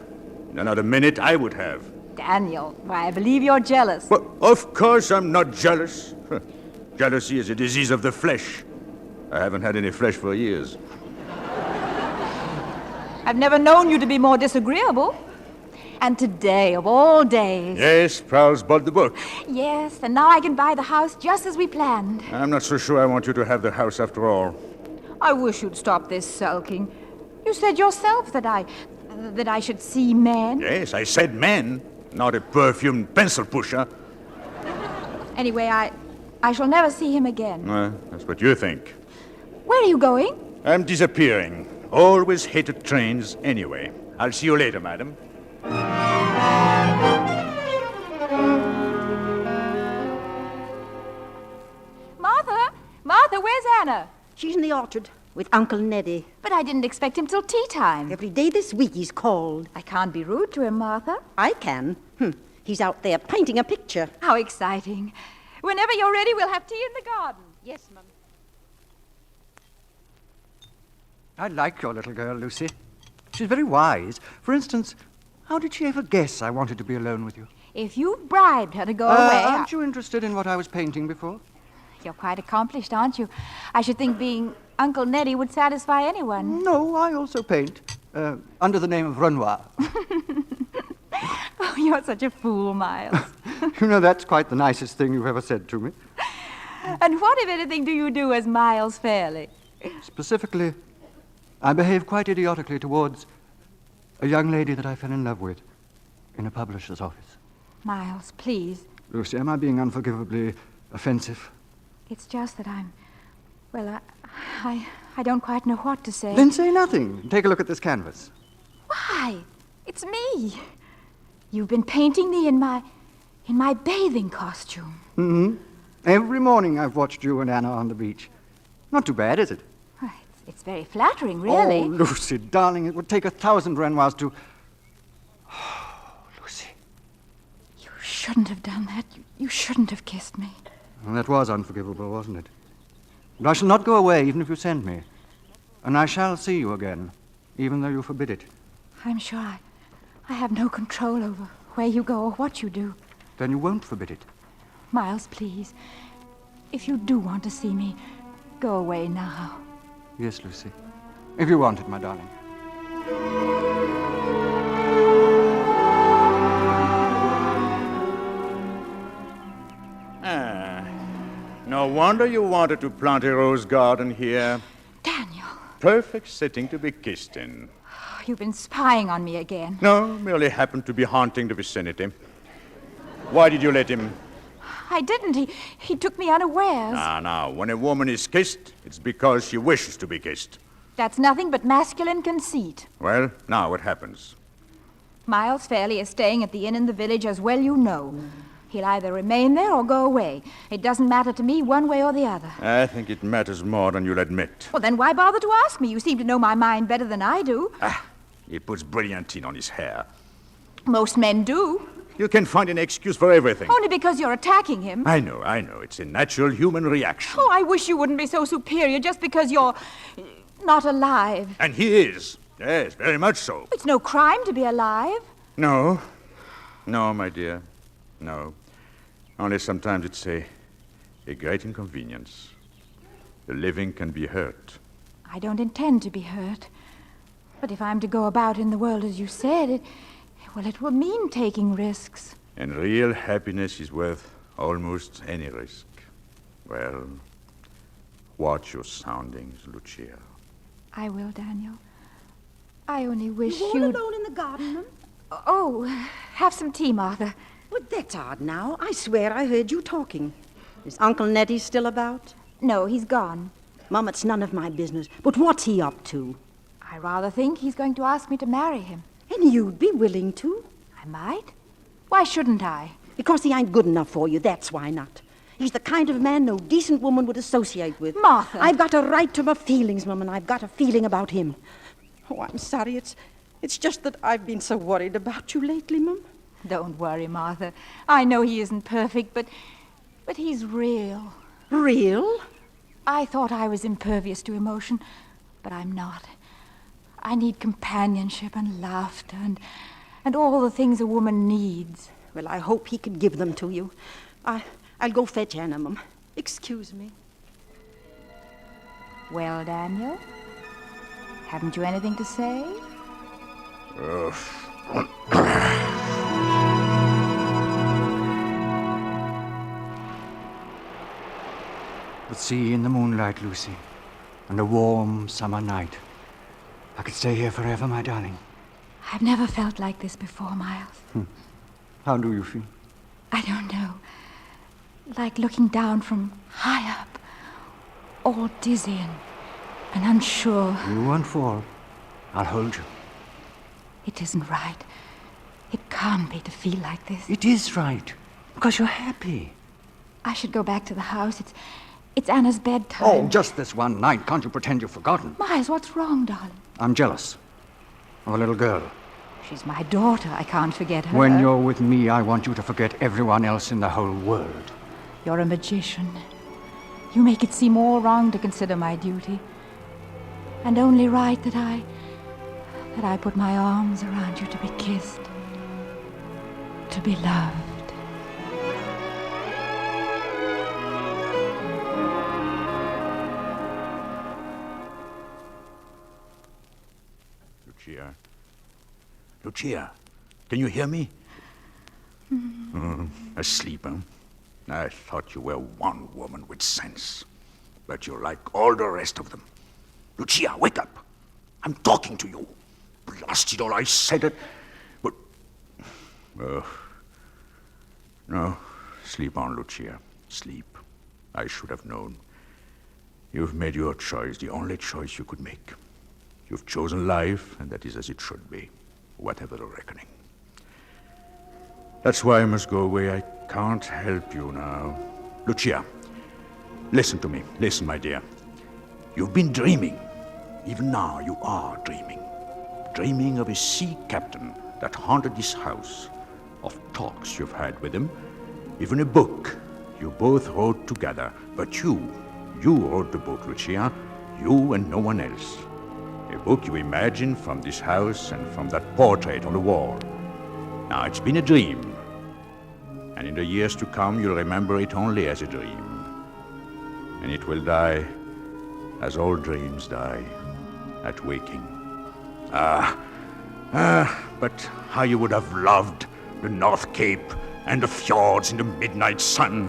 Speaker 7: In another minute, I would have.
Speaker 4: Daniel, why, I believe you're jealous.
Speaker 7: Well, of course I'm not jealous. Jealousy is a disease of the flesh. I haven't had any flesh for years.
Speaker 4: I've never known you to be more disagreeable. And today, of all days...
Speaker 7: Yes, Prowls bought the book.
Speaker 4: Yes, and now I can buy the house just as we planned.
Speaker 7: I'm not so sure I want you to have the house after all.
Speaker 4: I wish you'd stop this sulking. You said yourself that I should see men.
Speaker 7: Yes, I said men, not a perfumed pencil pusher.
Speaker 4: Anyway, I shall never see him again.
Speaker 7: That's what you think.
Speaker 4: Where are you going?
Speaker 7: I'm disappearing. Always hated trains anyway. I'll see you later, madam.
Speaker 4: Martha, where's Anna?
Speaker 3: She's in the orchard with Uncle Neddy.
Speaker 4: But I didn't expect him till tea time.
Speaker 3: Every day this week he's called.
Speaker 4: I can't be rude to him, Martha.
Speaker 3: I can. He's out there painting a picture.
Speaker 4: How exciting. Whenever you're ready, we'll have tea in the garden.
Speaker 3: Yes, Mum.
Speaker 12: I like your little girl, Lucy. She's very wise. For instance, how did she ever guess I wanted to be alone with you?
Speaker 4: If you bribed her to go away...
Speaker 12: Aren't you interested in what I was painting before?
Speaker 4: You're quite accomplished, aren't you? I should think being Uncle Neddy would satisfy anyone.
Speaker 12: No, I also paint. Under the name of Renoir.
Speaker 4: Oh, you're such a fool, Miles.
Speaker 12: You know, that's quite the nicest thing you've ever said to me.
Speaker 4: And what, if anything, do you do as Miles Fairley?
Speaker 12: Specifically, I behave quite idiotically towards a young lady that I fell in love with in a publisher's office.
Speaker 4: Miles, please.
Speaker 12: Lucy, am I being unforgivably offensive?
Speaker 4: It's just that I don't quite know what to say.
Speaker 12: Then say nothing. Take a look at this canvas.
Speaker 4: Why? It's me. You've been painting me in my bathing costume.
Speaker 12: Mm-hmm. Every morning I've watched you and Anna on the beach. Not too bad, is it?
Speaker 4: It's very flattering, really.
Speaker 12: Oh, Lucy, darling, it would take 1,000 Renoirs to... Oh, Lucy.
Speaker 4: You shouldn't have done that. You shouldn't have kissed me.
Speaker 12: Well, that was unforgivable, wasn't it? But I shall not go away, even if you send me. And I shall see you again, even though you forbid it.
Speaker 4: I'm sure I have no control over where you go or what you do.
Speaker 12: Then you won't forbid it.
Speaker 4: Miles, please. If you do want to see me, go away now.
Speaker 12: Yes, Lucy. If you want it, my darling.
Speaker 7: No wonder you wanted to plant a rose garden here.
Speaker 4: Daniel.
Speaker 7: Perfect setting to be kissed in.
Speaker 4: You've been spying on me again.
Speaker 7: No, merely happened to be haunting the vicinity. Why did you let him?
Speaker 4: I didn't. He took me unawares.
Speaker 7: Now, when a woman is kissed, it's because she wishes to be kissed.
Speaker 4: That's nothing but masculine conceit.
Speaker 7: Well, now what happens?
Speaker 4: Miles Fairley is staying at the inn in the village, as well you know. He'll either remain there or go away. It doesn't matter to me one way or the other.
Speaker 7: I think it matters more than you'll admit.
Speaker 4: Well, then why bother to ask me? You seem to know my mind better than I do.
Speaker 7: He puts brilliantine on his hair.
Speaker 4: Most men do.
Speaker 7: You can find an excuse for everything.
Speaker 4: Only because you're attacking him.
Speaker 7: I know. It's a natural human reaction.
Speaker 4: Oh, I wish you wouldn't be so superior just because you're not alive.
Speaker 7: And he is. Yes, very much so.
Speaker 4: It's no crime to be alive.
Speaker 7: No, my dear. No. Only sometimes it's a great inconvenience. The living can be hurt.
Speaker 4: I don't intend to be hurt. But if I'm to go about in the world as you said, it will mean taking risks.
Speaker 7: And real happiness is worth almost any risk. Well, watch your soundings, Lucia.
Speaker 4: I will, Daniel. I only wish
Speaker 3: you... all alone in the garden, Mum?
Speaker 4: Oh, have some tea, Martha.
Speaker 3: But that's odd now. I swear I heard you talking. Is Uncle Nettie still about?
Speaker 4: No, he's gone.
Speaker 3: Mum, it's none of my business. But what's he up to?
Speaker 4: I rather think he's going to ask me to marry him.
Speaker 3: And you'd be willing to?
Speaker 4: I might. Why shouldn't I?
Speaker 3: Because he ain't good enough for you, that's why not. He's the kind of man no decent woman would associate with.
Speaker 4: Martha!
Speaker 3: I've got a right to my feelings, Mum, and I've got a feeling about him. Oh, I'm sorry. It's just that I've been so worried about you lately, Mum.
Speaker 4: Don't worry, Martha. I know he isn't perfect, but he's real.
Speaker 3: Real?
Speaker 4: I thought I was impervious to emotion, but I'm not. I need companionship and laughter and all the things a woman needs.
Speaker 3: Well, I hope he can give them to you. I'll go fetch Anna, Mum. Excuse me.
Speaker 4: Well, Daniel, haven't you anything to say?
Speaker 12: The sea in the moonlight, Lucy, and a warm summer night. I could stay here forever, my darling.
Speaker 4: I've never felt like this before, Miles.
Speaker 12: How do you feel?
Speaker 4: I don't know. Like looking down from high up, all dizzy and unsure.
Speaker 12: You won't fall. I'll hold you.
Speaker 4: It isn't right. It can't be to feel like this.
Speaker 12: It is right, because you're happy.
Speaker 4: I should go back to the house. It's Anna's bedtime.
Speaker 12: Oh, just this one night. Can't you pretend you've forgotten?
Speaker 4: Miles, what's wrong, darling?
Speaker 12: I'm jealous of a little girl.
Speaker 4: She's my daughter. I can't forget her.
Speaker 12: When you're with me, I want you to forget everyone else in the whole world.
Speaker 4: You're a magician. You make it seem all wrong to consider my duty. And only right that I put my arms around you to be kissed, to be loved.
Speaker 7: Lucia, can you hear me? Asleep, huh? I thought you were one woman with sense, but you're like all the rest of them. Lucia, wake up. I'm talking to you. Blasted all I said it. But... no. Sleep on, Lucia. Sleep. I should have known. You've made your choice, the only choice you could make. You've chosen life, and that is as it should be, whatever the reckoning. That's why I must go away. I can't help you now. Lucia, listen to me. Listen, my dear. You've been dreaming. Even now, you are dreaming. Dreaming of a sea captain that haunted this house, of talks you've had with him, even a book you both wrote together. But you wrote the book, Lucia. You and no one else. A book you imagine from this house and from that portrait on the wall. Now, it's been a dream. And in the years to come, you'll remember it only as a dream. And it will die as all dreams die at waking. But how you would have loved the North Cape and the fjords in the midnight sun,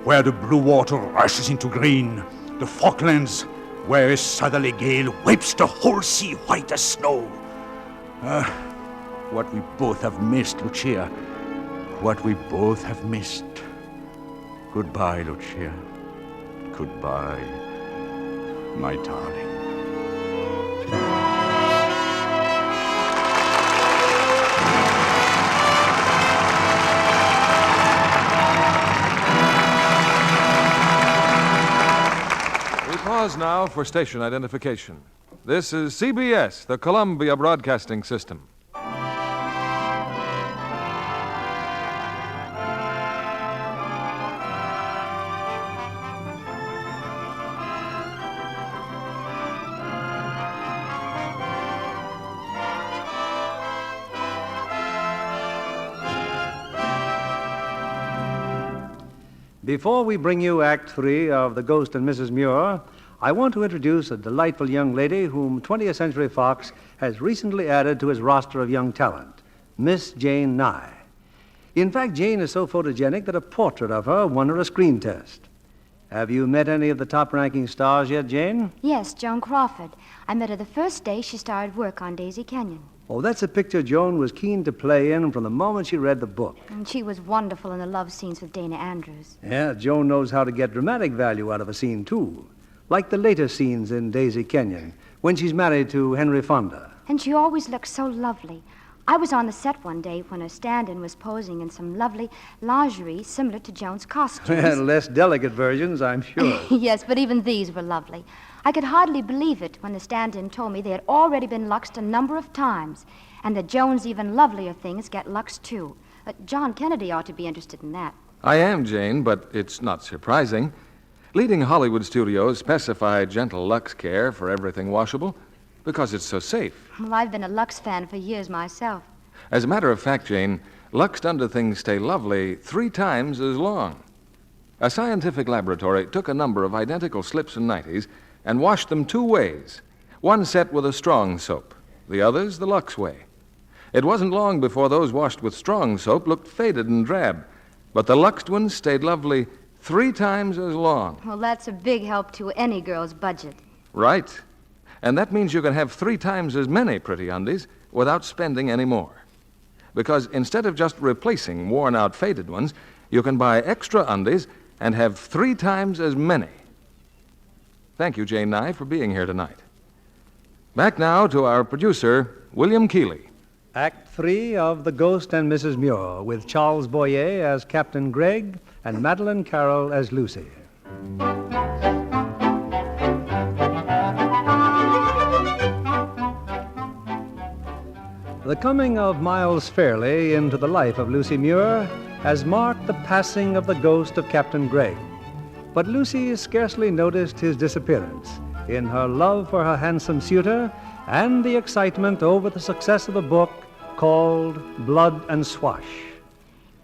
Speaker 7: where the blue water rushes into green, the Falklands, where a southerly gale whips the whole sea white as snow. What we both have missed, Lucia. What we both have missed. Goodbye, Lucia. Goodbye, my darling.
Speaker 1: Pause now for station identification. This is CBS, the Columbia Broadcasting System.
Speaker 2: Before we bring you Act 3 of The Ghost and Mrs. Muir, I want to introduce a delightful young lady whom 20th Century Fox has recently added to his roster of young talent, Miss Jane Nye. In fact, Jane is so photogenic that a portrait of her won her a screen test. Have you met any of the top-ranking stars yet, Jane?
Speaker 14: Yes, Joan Crawford. I met her the first day she started work on Daisy Canyon.
Speaker 2: Oh, that's a picture Joan was keen to play in from the moment she read the book.
Speaker 14: And she was wonderful in the love scenes with Dana Andrews.
Speaker 2: Yeah, Joan knows how to get dramatic value out of a scene, too. Like the later scenes in Daisy Canyon, when she's married to Henry Fonda.
Speaker 14: And she always looks so lovely. I was on the set one day when her stand-in was posing in some lovely lingerie similar to Joan's costumes.
Speaker 2: Less delicate versions, I'm sure.
Speaker 14: Yes, but even these were lovely. I could hardly believe it when the stand-in told me they had already been luxed a number of times, and that Joan's even lovelier things get luxed, too. John Kennedy ought to be interested in that.
Speaker 1: I am, Jane, but it's not surprising. Leading Hollywood studios specify gentle Lux care for everything washable because it's so safe.
Speaker 14: Well, I've been a Lux fan for years myself.
Speaker 1: As a matter of fact, Jane, Luxed underthings stay lovely 3 times as long. A scientific laboratory took a number of identical slips and nighties and washed them 2 ways. One set with a strong soap, the others the Lux way. It wasn't long before those washed with strong soap looked faded and drab, but the Luxed ones stayed lovely 3 times as long.
Speaker 14: Well, that's a big help to any girl's budget.
Speaker 1: Right. And that means you can have 3 times as many pretty undies without spending any more. Because instead of just replacing worn-out, faded ones, you can buy extra undies and have 3 times as many. Thank you, Jane Nye, for being here tonight. Back now to our producer, William Keeley.
Speaker 2: Act 3 of The Ghost and Mrs. Muir, with Charles Boyer as Captain Gregg and Madeleine Carroll as Lucy. The coming of Miles Fairley into the life of Lucy Muir has marked the passing of the ghost of Captain Gregg. But Lucy scarcely noticed his disappearance in her love for her handsome suitor and the excitement over the success of a book called Blood and Swash.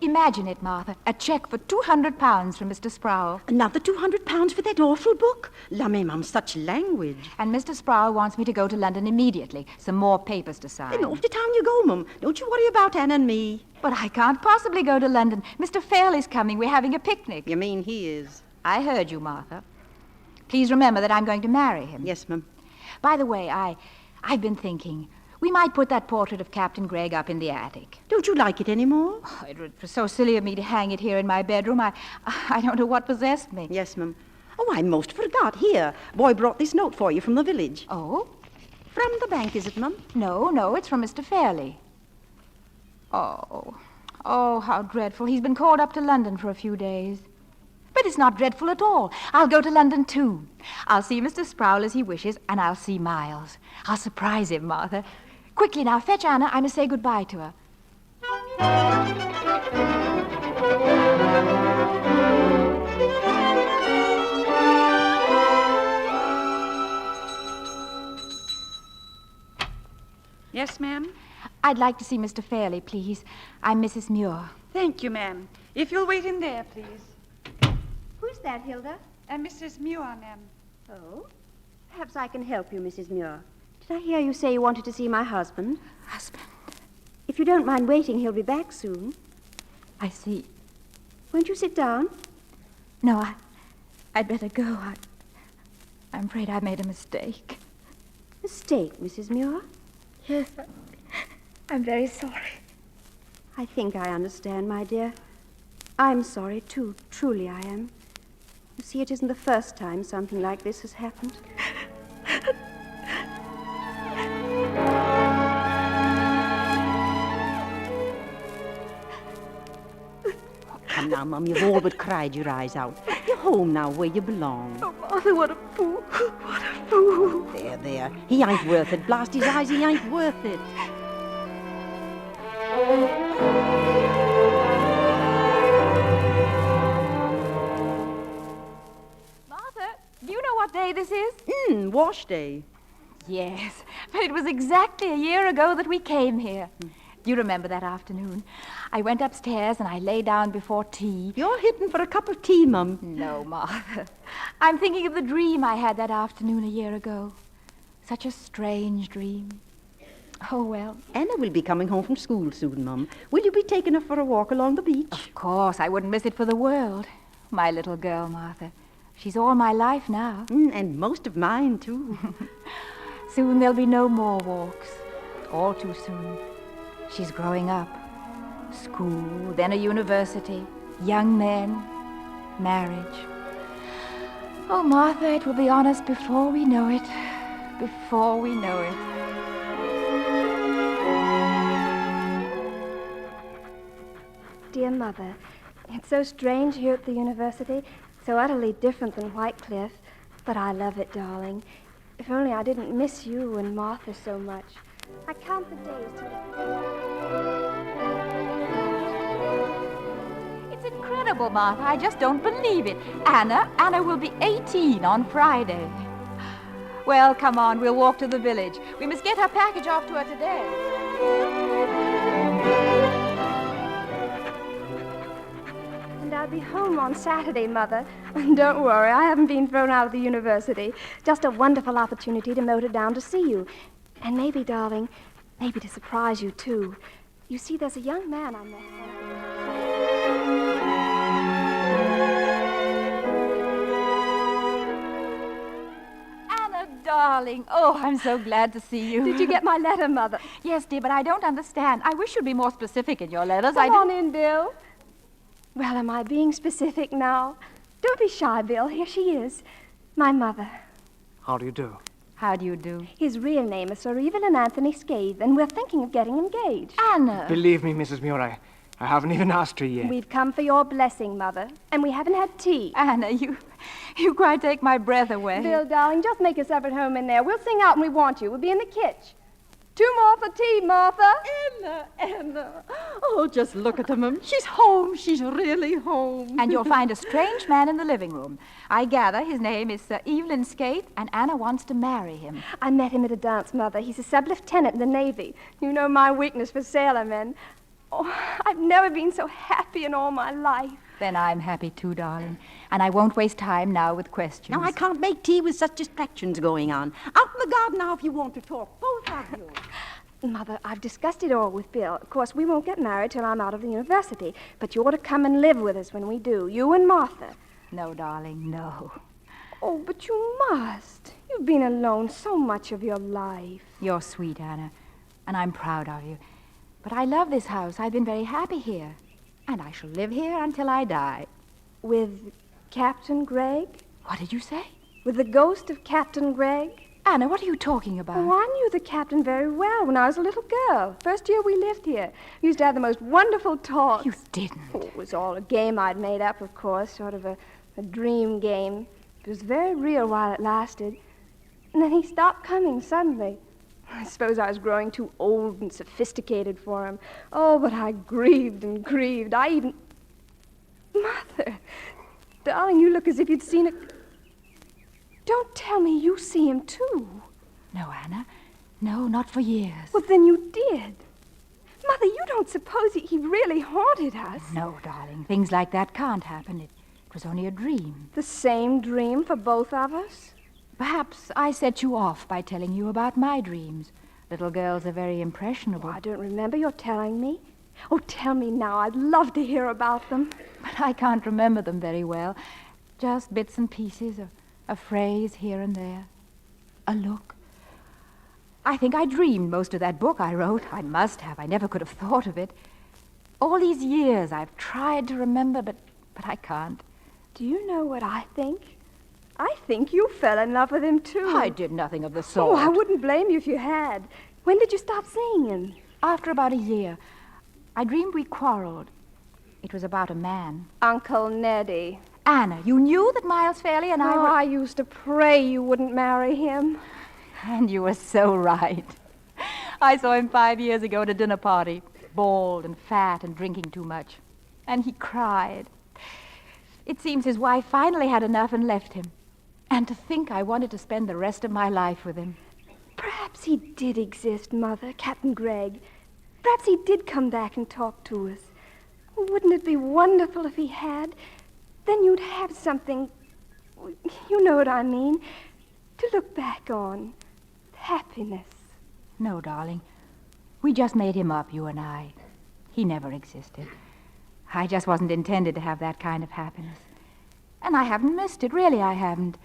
Speaker 4: Imagine it, Martha. A check for £200 from Mr. Sproul.
Speaker 3: Another £200 for that awful book? La, Mum, such language.
Speaker 4: And Mr. Sproul wants me to go to London immediately. Some more papers to sign.
Speaker 3: Then off to town you go, Mum. Don't you worry about Anne and me.
Speaker 4: But I can't possibly go to London. Mr. Fairley's coming. We're having a picnic.
Speaker 3: You mean he is?
Speaker 4: I heard you, Martha. Please remember that I'm going to marry him.
Speaker 3: Yes, Mum.
Speaker 4: By the way, I've been thinking... we might put that portrait of Captain Gregg up in the attic.
Speaker 3: Don't you like it anymore?
Speaker 4: Oh, it was so silly of me to hang it here in my bedroom. I don't know what possessed me.
Speaker 3: Yes, Mum. Oh, I most forgot. Here, boy brought this note for you from the village.
Speaker 4: Oh?
Speaker 3: From the bank, is it, Mum?
Speaker 4: No, it's from Mr. Fairley. Oh, how dreadful. He's been called up to London for a few days. But it's not dreadful at all. I'll go to London, too. I'll see Mr. Sproul as he wishes, and I'll see Miles. I'll surprise him, Martha. Quickly now, fetch Anna. I must say goodbye to her.
Speaker 8: ma'am?
Speaker 4: I'd like to see Mr. Fairley, please. I'm Mrs. Muir.
Speaker 8: Thank you, ma'am. If you'll wait in there, please.
Speaker 15: Who's that, Hilda?
Speaker 8: Mrs. Muir, ma'am.
Speaker 15: Oh? Perhaps I can help you, Mrs. Muir. Did I hear you say you wanted to see my husband?
Speaker 4: Husband?
Speaker 15: If you don't mind waiting, he'll be back soon.
Speaker 4: I see.
Speaker 15: Won't you sit down?
Speaker 4: No, I'd better go. I'm afraid I made a mistake.
Speaker 15: Mistake, Mrs. Muir?
Speaker 4: Yes, I'm very sorry.
Speaker 15: I think I understand, my dear. I'm sorry, too. Truly I am. You see, it isn't the first time something like this has happened.
Speaker 3: Come now, Mum, you've all but cried your eyes out. You're home now where you belong.
Speaker 15: Oh, Martha, what a fool. What a fool.
Speaker 3: There. He ain't worth it. Blast his eyes, he ain't worth it.
Speaker 4: Martha, do you know what day this is?
Speaker 3: Wash day.
Speaker 4: Yes, but it was exactly a year ago that we came here. Do you remember that afternoon? I went upstairs and I lay down before tea.
Speaker 3: You're hitting for a cup of tea, Mum.
Speaker 4: No, Martha. I'm thinking of the dream I had that afternoon a year ago. Such a strange dream. Oh, well.
Speaker 3: Anna will be coming home from school soon, Mum. Will you be taking her for a walk along the beach?
Speaker 4: Of course, I wouldn't miss it for the world. My little girl, Martha. She's all my life now.
Speaker 3: And most of mine, too.
Speaker 4: Soon there'll be no more walks. All too soon. She's growing up. School, then a university, young men, marriage. Oh, Martha, it will be on us before we know it. Before we know it.
Speaker 6: Dear Mother, it's so strange here at the university, so utterly different than Whitecliff. But I love it, darling. If only I didn't miss you and Martha so much. I count the days till...
Speaker 4: It's incredible, Martha. I just don't believe it. Anna will be 18 on Friday. Well, come on, we'll walk to the village. We must get her package off to her today.
Speaker 6: And I'll be home on Saturday, Mother. And don't worry, I haven't been thrown out of the university. Just a wonderful opportunity to motor down to see you. And maybe, darling, maybe to surprise you, too. You see, there's a young man I met.
Speaker 4: Anna, darling. Oh, I'm so glad to see you.
Speaker 6: Did you get my letter, Mother?
Speaker 4: Yes, dear, but I don't understand. I wish you'd be more specific in your letters.
Speaker 6: Come on in, Bill. Well, am I being specific now? Don't be shy, Bill. Here she is. My mother.
Speaker 11: How do you do?
Speaker 4: How do you do?
Speaker 6: His real name is Sir Evelyn Anthony Scathe, and we're thinking of getting engaged.
Speaker 4: Anna!
Speaker 11: Believe me, Mrs. Muir, I haven't even asked her yet.
Speaker 6: We've come for your blessing, Mother, and we haven't had tea.
Speaker 4: Anna, you quite take my breath away.
Speaker 6: Bill, darling, just make yourself at home in there. We'll sing out when we want you. We'll be in the kitchen. 2 more for tea, Martha.
Speaker 8: Anna. Oh, just look at her, Mum. She's home. She's really home.
Speaker 4: And you'll find a strange man in the living room. I gather his name is Sir Evelyn Scathe, and Anna wants to marry him.
Speaker 6: I met him at a dance, Mother. He's a sub-lieutenant in the Navy. You know my weakness for sailormen. Oh, I've never been so happy in all my life.
Speaker 4: Then I'm happy too, darling. And I won't waste time now with questions.
Speaker 3: Now, I can't make tea with such distractions going on. Out in the garden now if you want to talk, both of you.
Speaker 6: Mother, I've discussed it all with Bill. Of course, we won't get married till I'm out of the university. But you ought to come and live with us when we do, you and Martha.
Speaker 4: No, darling, no.
Speaker 6: Oh, but you must. You've been alone so much of your life.
Speaker 4: You're sweet, Anna, and I'm proud of you. But I love this house. I've been very happy here. And I shall live here until I die.
Speaker 6: With Captain Gregg?
Speaker 4: What did you say?
Speaker 6: With the ghost of Captain Gregg?
Speaker 4: Anna, what are you talking about?
Speaker 6: Oh, I knew the captain very well when I was a little girl. First year we lived here. We used to have the most wonderful talks.
Speaker 4: You didn't?
Speaker 6: Oh, it was all a game I'd made up, of course, sort of a dream game. It was very real while it lasted. And then he stopped coming suddenly. I suppose I was growing too old and sophisticated for him. Oh, but I grieved and grieved. I even... Mother, darling, you look as if you'd seen a... Don't tell me you see him, too.
Speaker 4: No, Anna. No, not for years.
Speaker 6: Well, then you did. Mother, you don't suppose he really haunted us?
Speaker 4: No, darling. Things like that can't happen. It was only a dream.
Speaker 6: The same dream for both of us?
Speaker 4: Perhaps I set you off by telling you about my dreams. Little girls are very impressionable.
Speaker 6: Oh, I don't remember your telling me. Oh, tell me now. I'd love to hear about them.
Speaker 4: But I can't remember them very well. Just bits and pieces, a phrase here and there, a look. I think I dreamed most of that book I wrote. I must have. I never could have thought of it. All these years I've tried to remember, but I can't.
Speaker 6: Do you know what I think? I think you fell in love with him, too.
Speaker 4: I did nothing of the sort.
Speaker 6: Oh, I wouldn't blame you if you had. When did you stop seeing him?
Speaker 4: After about a year. I dreamed we quarreled. It was about a man.
Speaker 6: Uncle Neddy.
Speaker 4: Anna, you knew that Miles Fairley and I were...
Speaker 6: I used to pray you wouldn't marry him.
Speaker 4: And you were so right. I saw him 5 years ago at a dinner party, bald and fat and drinking too much. And he cried. It seems his wife finally had enough and left him. And to think I wanted to spend the rest of my life with him.
Speaker 6: Perhaps he did exist, Mother, Captain Gregg. Perhaps he did come back and talk to us. Wouldn't it be wonderful if he had? Then you'd have something, you know what I mean, to look back on. Happiness.
Speaker 4: No, darling. We just made him up, you and I. He never existed. I just wasn't intended to have that kind of happiness. And I haven't missed it, really I haven't.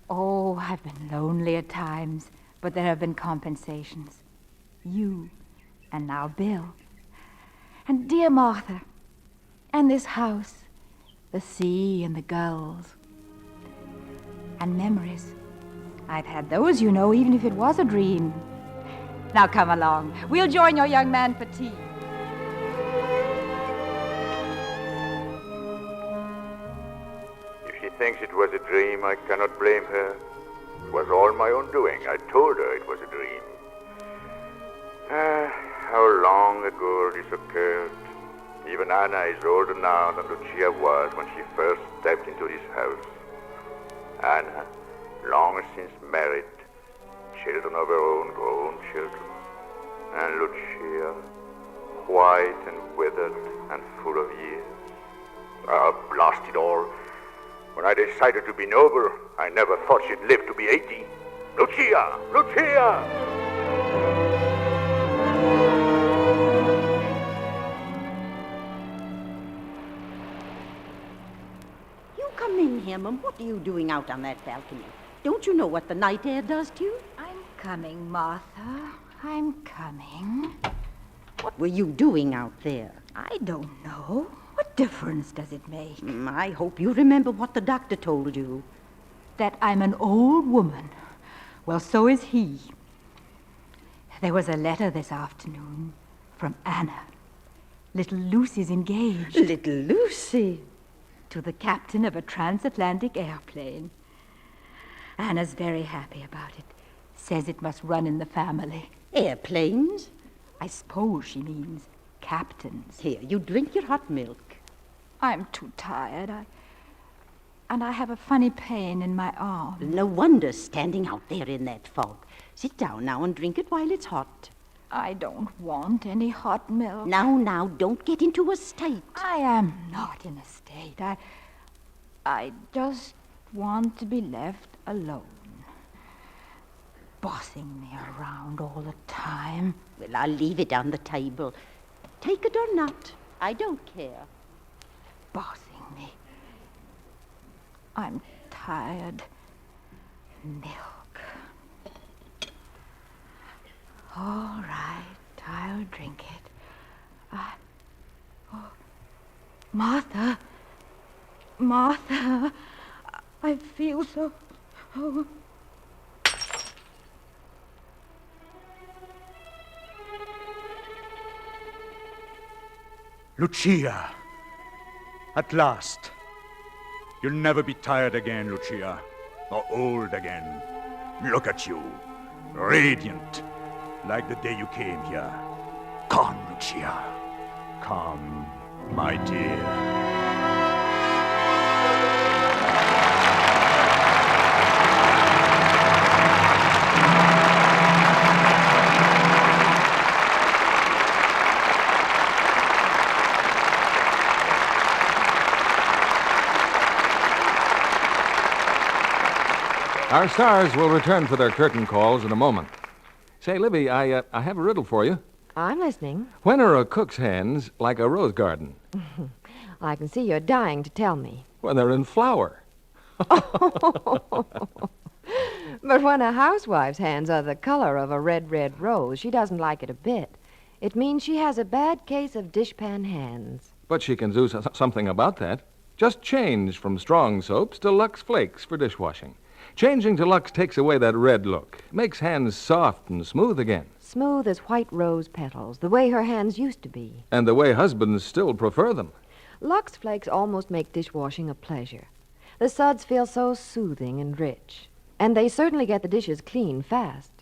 Speaker 4: Oh, I've been lonely at times, but there have been compensations. You, and now Bill. And dear Martha. And this house. The sea and the gulls. And memories. I've had those, you know, even if it was a dream. Now come along. We'll join your young man for tea.
Speaker 7: If she thinks it was a dream, I cannot blame her. It was all my own doing. I told her it was a dream. How long ago this occurred. Even Anna is older now than Lucia was when she first stepped into this house. Anna, long since married, children of her own, grown children. And Lucia, white and withered and full of years. Blast it all. When I decided to be noble, I never thought she'd live to be 80. Lucia! Lucia!
Speaker 3: Come in here, Mum. What are you doing out on that balcony? Don't you know what the night air does to you?
Speaker 4: I'm coming, Martha. I'm coming.
Speaker 3: What were you doing out there?
Speaker 4: I don't know. What difference does it make?
Speaker 3: I hope you remember what the doctor told you.
Speaker 4: That I'm an old woman. Well, so is he. There was a letter this afternoon from Anna. Little Lucy's engaged.
Speaker 3: Little Lucy?
Speaker 4: To the captain of a transatlantic airplane. Anna's very happy about it. Says it must run in the family.
Speaker 3: Airplanes?
Speaker 4: I suppose she means captains.
Speaker 3: Here, you drink your hot milk.
Speaker 4: I'm too tired. And I have a funny pain in my arm.
Speaker 3: No wonder standing out there in that fog. Sit down now and drink it while it's hot.
Speaker 4: I don't want any hot milk.
Speaker 3: Now, don't get into a state.
Speaker 4: I am not in a state. I just want to be left alone. Bossing me around all the time.
Speaker 3: Well, I'll leave it on the table. Take it or not, I don't care.
Speaker 4: Bossing me. I'm tired. Milk. All right, I'll drink it. Martha. Martha. I feel so... Oh.
Speaker 7: Lucia. At last. You'll never be tired again, Lucia. Or old again. Look at you. Radiant. Like the day you came here. Come, Lucia. Come, my dear.
Speaker 1: Our stars will return for their curtain calls in a moment. Say, Libby, I have a riddle for you.
Speaker 10: I'm listening.
Speaker 1: When are a cook's hands like a rose garden?
Speaker 10: I can see you're dying to tell me.
Speaker 1: When they're in flower.
Speaker 10: But when a housewife's hands are the color of a red, red rose, she doesn't like it a bit. It means she has a bad case of dishpan hands.
Speaker 1: But she can do something about that. Just change from strong soaps to Lux Flakes for dishwashing. Changing to Lux takes away that red look, makes hands soft and smooth again.
Speaker 10: Smooth as white rose petals, the way her hands used to be.
Speaker 1: And the way husbands still prefer them.
Speaker 10: Lux Flakes almost make dishwashing a pleasure. The suds feel so soothing and rich. And they certainly get the dishes clean fast.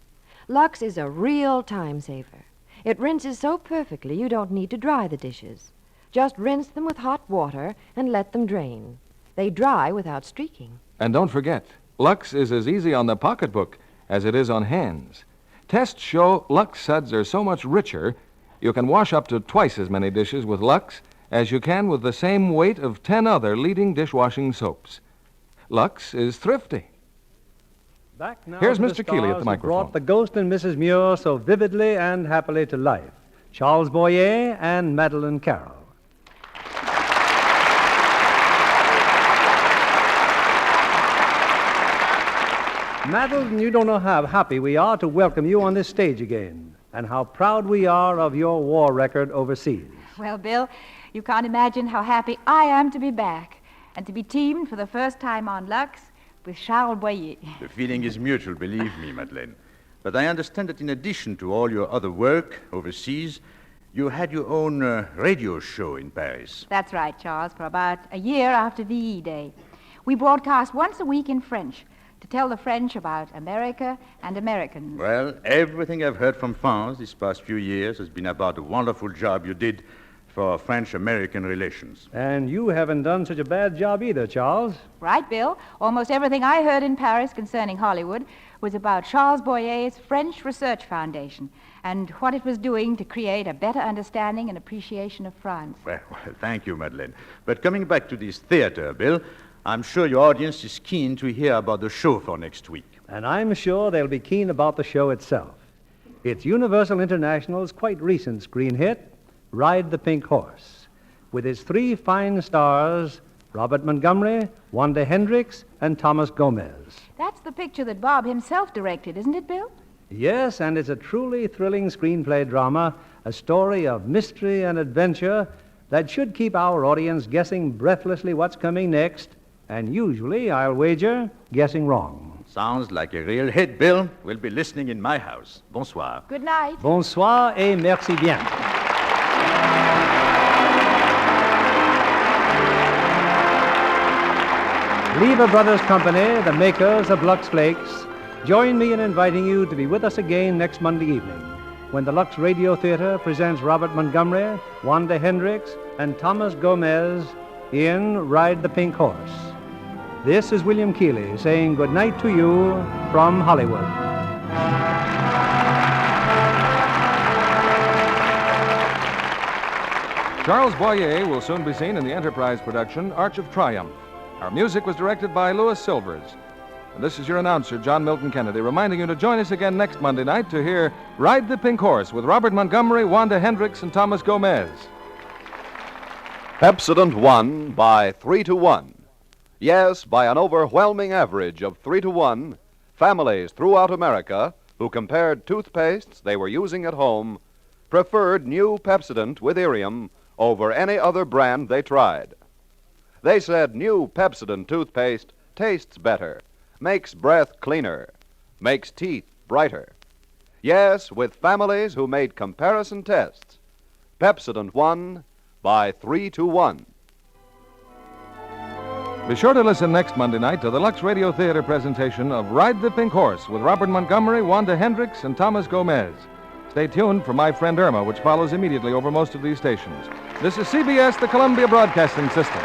Speaker 10: Lux is a real time saver. It rinses so perfectly you don't need to dry the dishes. Just rinse them with hot water and let them drain. They dry without streaking.
Speaker 1: And don't forget, Lux is as easy on the pocketbook as it is on hands. Tests show Lux suds are so much richer, you can wash up to twice as many dishes with Lux as you can with the same weight of 10 other leading dishwashing soaps. Lux is thrifty.
Speaker 2: Back now
Speaker 1: Here's
Speaker 2: to the
Speaker 1: Mr. Keeley at the
Speaker 2: stars who
Speaker 1: microphone.
Speaker 2: brought the Ghost and Mrs. Muir so vividly and happily to life. Charles Boyer and Madeleine Carroll. Madeleine, you don't know how happy we are to welcome you on this stage again, and how proud we are of your war record overseas.
Speaker 4: Well, Bill, you can't imagine how happy I am to be back and to be teamed for the first time on Lux with Charles Boyer.
Speaker 7: The feeling is mutual, believe me, Madeleine. But I understand that in addition to all your other work overseas, you had your own radio show in Paris.
Speaker 4: That's right, Charles, for about a year after VE Day. We broadcast once a week in French to tell the French about America and Americans.
Speaker 7: Well, everything I've heard from France these past few years has been about the wonderful job you did for French-American relations.
Speaker 2: And you haven't done such a bad job either, Charles.
Speaker 4: Right, Bill. Almost everything I heard in Paris concerning Hollywood was about Charles Boyer's French Research Foundation and what it was doing to create a better understanding and appreciation of France.
Speaker 7: Well, thank you, Madeleine. But coming back to this theater, Bill, I'm sure your audience is keen to hear about the show for next week.
Speaker 2: And I'm sure they'll be keen about the show itself. It's Universal International's quite recent screen hit, Ride the Pink Horse, with its 3 fine stars, Robert Montgomery, Wanda Hendricks, and Thomas Gomez.
Speaker 4: That's the picture that Bob himself directed, isn't it, Bill?
Speaker 2: Yes, and it's a truly thrilling screenplay drama, a story of mystery and adventure that should keep our audience guessing breathlessly what's coming next, and usually, I'll wager, guessing wrong.
Speaker 7: Sounds like a real hit, Bill. We'll be listening in my house. Bonsoir.
Speaker 4: Good night.
Speaker 2: Bonsoir et merci bien. Lever Brothers Company, the makers of Lux Flakes, join me in inviting you to be with us again next Monday evening when the Lux Radio Theater presents Robert Montgomery, Wanda Hendricks, and Thomas Gomez in Ride the Pink Horse. This is William Keeley saying good night to you from Hollywood.
Speaker 1: Charles Boyer will soon be seen in the Enterprise production Arch of Triumph. Our music was directed by Louis Silvers. And this is your announcer, John Milton Kennedy, reminding you to join us again next Monday night to hear Ride the Pink Horse with Robert Montgomery, Wanda Hendricks, and Thomas Gomez.
Speaker 16: Pepsodent won by 3-1. Yes, by an overwhelming average of 3-1, families throughout America who compared toothpastes they were using at home preferred new Pepsodent with Irium over any other brand they tried. They said new Pepsodent toothpaste tastes better, makes breath cleaner, makes teeth brighter. Yes, with families who made comparison tests, Pepsodent won by 3-1.
Speaker 1: Be sure to listen next Monday night to the Lux Radio Theater presentation of Ride the Pink Horse with Robert Montgomery, Wanda Hendricks, and Thomas Gomez. Stay tuned for My Friend Irma, which follows immediately over most of these stations. This is CBS, the Columbia Broadcasting System.